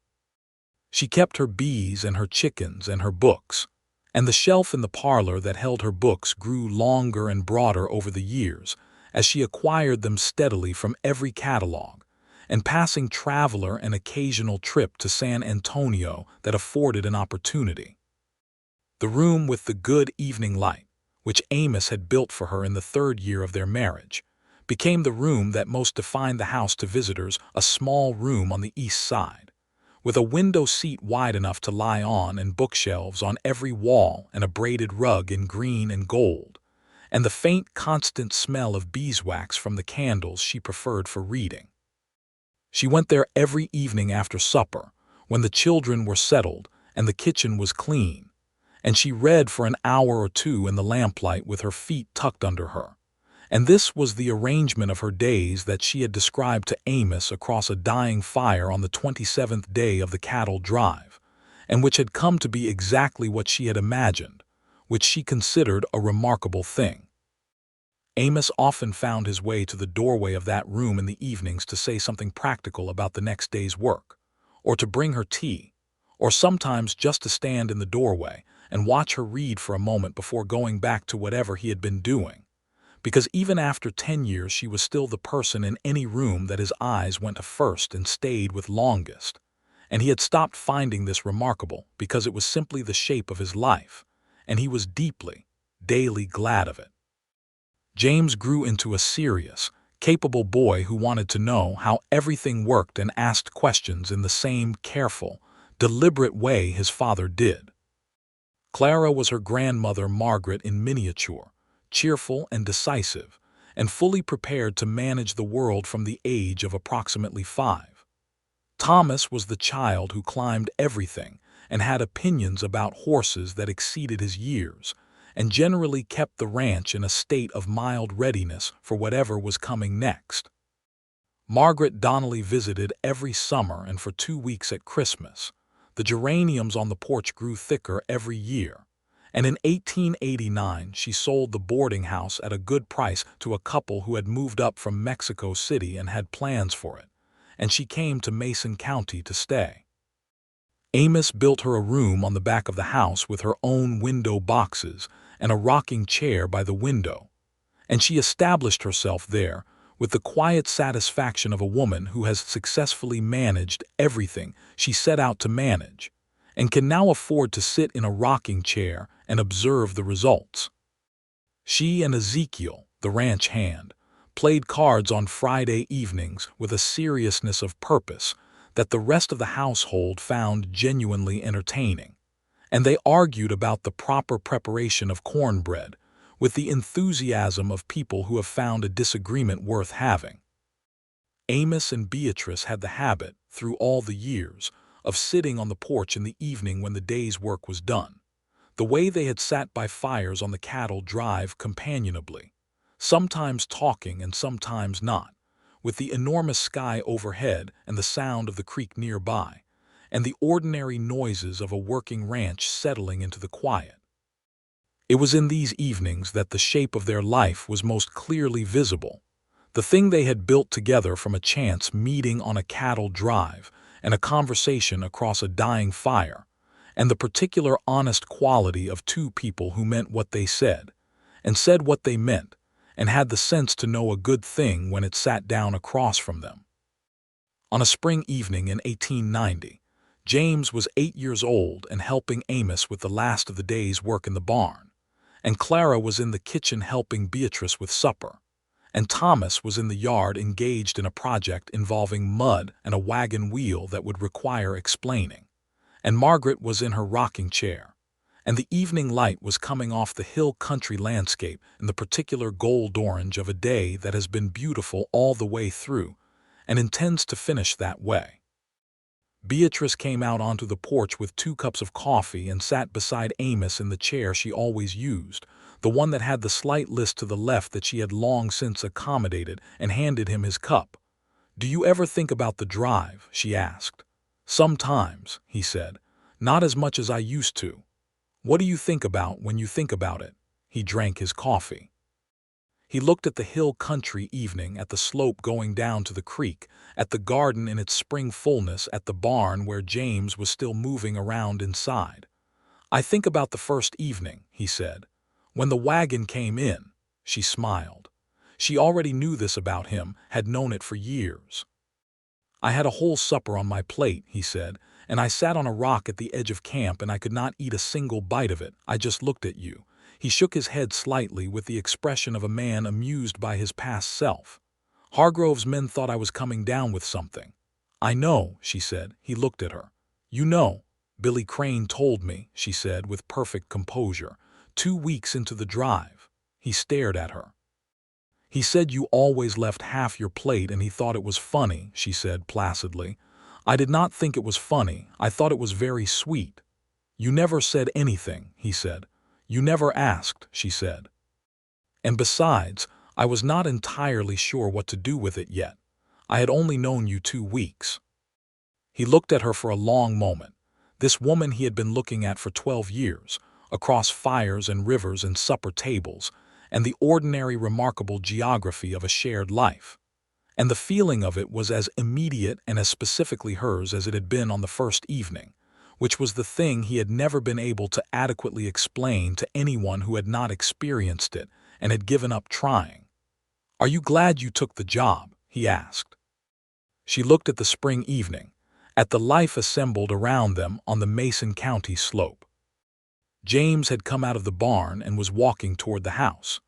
She kept her bees and her chickens and her books, and the shelf in the parlor that held her books grew longer and broader over the years as she acquired them steadily from every catalog, and passing traveler an occasional trip to San Antonio that afforded an opportunity. The room with the good evening light, which Amos had built for her in the 3rd year of their marriage, became the room that most defined the house to visitors, a small room on the east side, with a window seat wide enough to lie on and bookshelves on every wall and a braided rug in green and gold, and the faint, constant smell of beeswax from the candles she preferred for reading. She went there every evening after supper, when the children were settled and the kitchen was clean, and she read for an hour or 2 in the lamplight with her feet tucked under her. And this was the arrangement of her days that she had described to Amos across a dying fire on the 27th day of the cattle drive, and which had come to be exactly what she had imagined, which she considered a remarkable thing. Amos often found his way to the doorway of that room in the evenings to say something practical about the next day's work, or to bring her tea, or sometimes just to stand in the doorway and watch her read for a moment before going back to whatever he had been doing, because even after 10 years she was still the person in any room that his eyes went to first and stayed with longest, and he had stopped finding this remarkable because it was simply the shape of his life, and he was deeply, daily glad of it. James grew into a serious, capable boy who wanted to know how everything worked and asked questions in the same careful, deliberate way his father did. Clara was her grandmother Margaret in miniature, cheerful and decisive, and fully prepared to manage the world from the age of approximately 5. Thomas was the child who climbed everything and had opinions about horses that exceeded his years, and generally kept the ranch in a state of mild readiness for whatever was coming next. Margaret Donnelly visited every summer and for 2 weeks at Christmas. The geraniums on the porch grew thicker every year, and in 1889 she sold the boarding house at a good price to a couple who had moved up from Mexico City and had plans for it, and she came to Mason County to stay. Amos built her a room on the back of the house with her own window boxes and a rocking chair by the window, and she established herself there with the quiet satisfaction of a woman who has successfully managed everything she set out to manage, and can now afford to sit in a rocking chair and observe the results. She and Ezekiel, the ranch hand, played cards on Friday evenings with a seriousness of purpose that the rest of the household found genuinely entertaining, and they argued about the proper preparation of cornbread with the enthusiasm of people who have found a disagreement worth having. Amos and Beatrice had the habit, through all the years, of sitting on the porch in the evening when the day's work was done, the way they had sat by fires on the cattle drive companionably, sometimes talking and sometimes not, with the enormous sky overhead and the sound of the creek nearby, and the ordinary noises of a working ranch settling into the quiet. It was in these evenings that the shape of their life was most clearly visible, the thing they had built together from a chance meeting on a cattle drive and a conversation across a dying fire, and the particular honest quality of two people who meant what they said, and said what they meant, and had the sense to know a good thing when it sat down across from them. On a spring evening in 1890, James was 8 years old and helping Amos with the last of the day's work in the barn, and Clara was in the kitchen helping Beatrice with supper, and Thomas was in the yard engaged in a project involving mud and a wagon wheel that would require explaining, and Margaret was in her rocking chair, and the evening light was coming off the hill country landscape in the particular gold orange of a day that has been beautiful all the way through and intends to finish that way. Beatrice came out onto the porch with 2 cups of coffee and sat beside Amos in the chair she always used, the one that had the slight list to the left that she had long since accommodated, and handed him his cup. "Do you ever think about the drive?" she asked. "Sometimes," he said. "Not as much as I used to." "What do you think about when you think about it?" He drank his coffee. He looked at the hill country evening, at the slope going down to the creek, at the garden in its spring fullness, at the barn where James was still moving around inside. "I think about the first evening," he said. "When the wagon came in." She smiled. She already knew this about him, had known it for years. "I had a whole supper on my plate," he said, "and I sat on a rock at the edge of camp and I could not eat a single bite of it. I just looked at you." He shook his head slightly with the expression of a man amused by his past self. "Hargrove's men thought I was coming down with something." "I know," she said. He looked at her. "You know, Billy Crane told me," she said with perfect composure, 2 weeks into the drive." He stared at her. "He said you always left half your plate and he thought it was funny," she said placidly. "I did not think it was funny. I thought it was very sweet." "You never said anything," he said. "You never asked," she said. "And besides, I was not entirely sure what to do with it yet. I had only known you 2 weeks." He looked at her for a long moment, this woman he had been looking at for 12 years, across fires and rivers and supper tables, and the ordinary remarkable geography of a shared life. And the feeling of it was as immediate and as specifically hers as it had been on the first evening, which was the thing he had never been able to adequately explain to anyone who had not experienced it and had given up trying. "Are you glad you took the job?" he asked. She looked at the spring evening, at the life assembled around them on the Mason County slope. James had come out of the barn and was walking toward the house.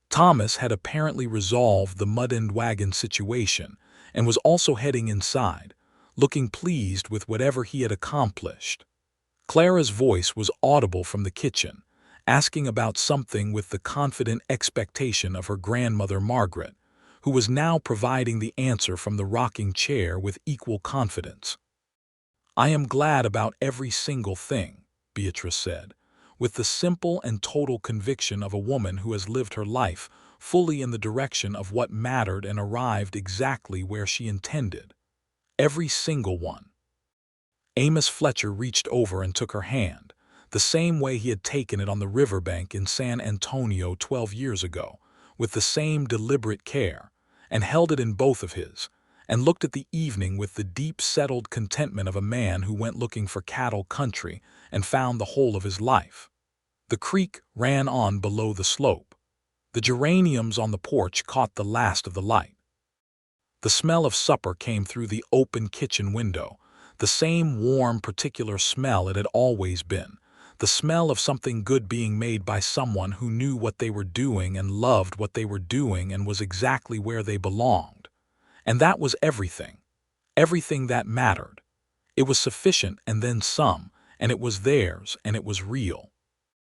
Thomas had apparently resolved the mud-end wagon situation and was also heading inside, looking pleased with whatever he had accomplished. Clara's voice was audible from the kitchen, asking about something with the confident expectation of her grandmother Margaret, who was now providing the answer from the rocking chair with equal confidence. "I am glad about every single thing," Beatrice said, with the simple and total conviction of a woman who has lived her life fully in the direction of what mattered and arrived exactly where she intended. "Every single one." Amos Fletcher reached over and took her hand, the same way he had taken it on the riverbank in San Antonio 12 years ago, with the same deliberate care, and held it in both of his, and looked at the evening with the deep-settled contentment of a man who went looking for cattle country and found the whole of his life. The creek ran on below the slope. The geraniums on the porch caught the last of the light. The smell of supper came through the open kitchen window, the same warm, particular smell it had always been, the smell of something good being made by someone who knew what they were doing and loved what they were doing and was exactly where they belonged. And that was everything. Everything that mattered. It was sufficient and then some, and it was theirs and it was real.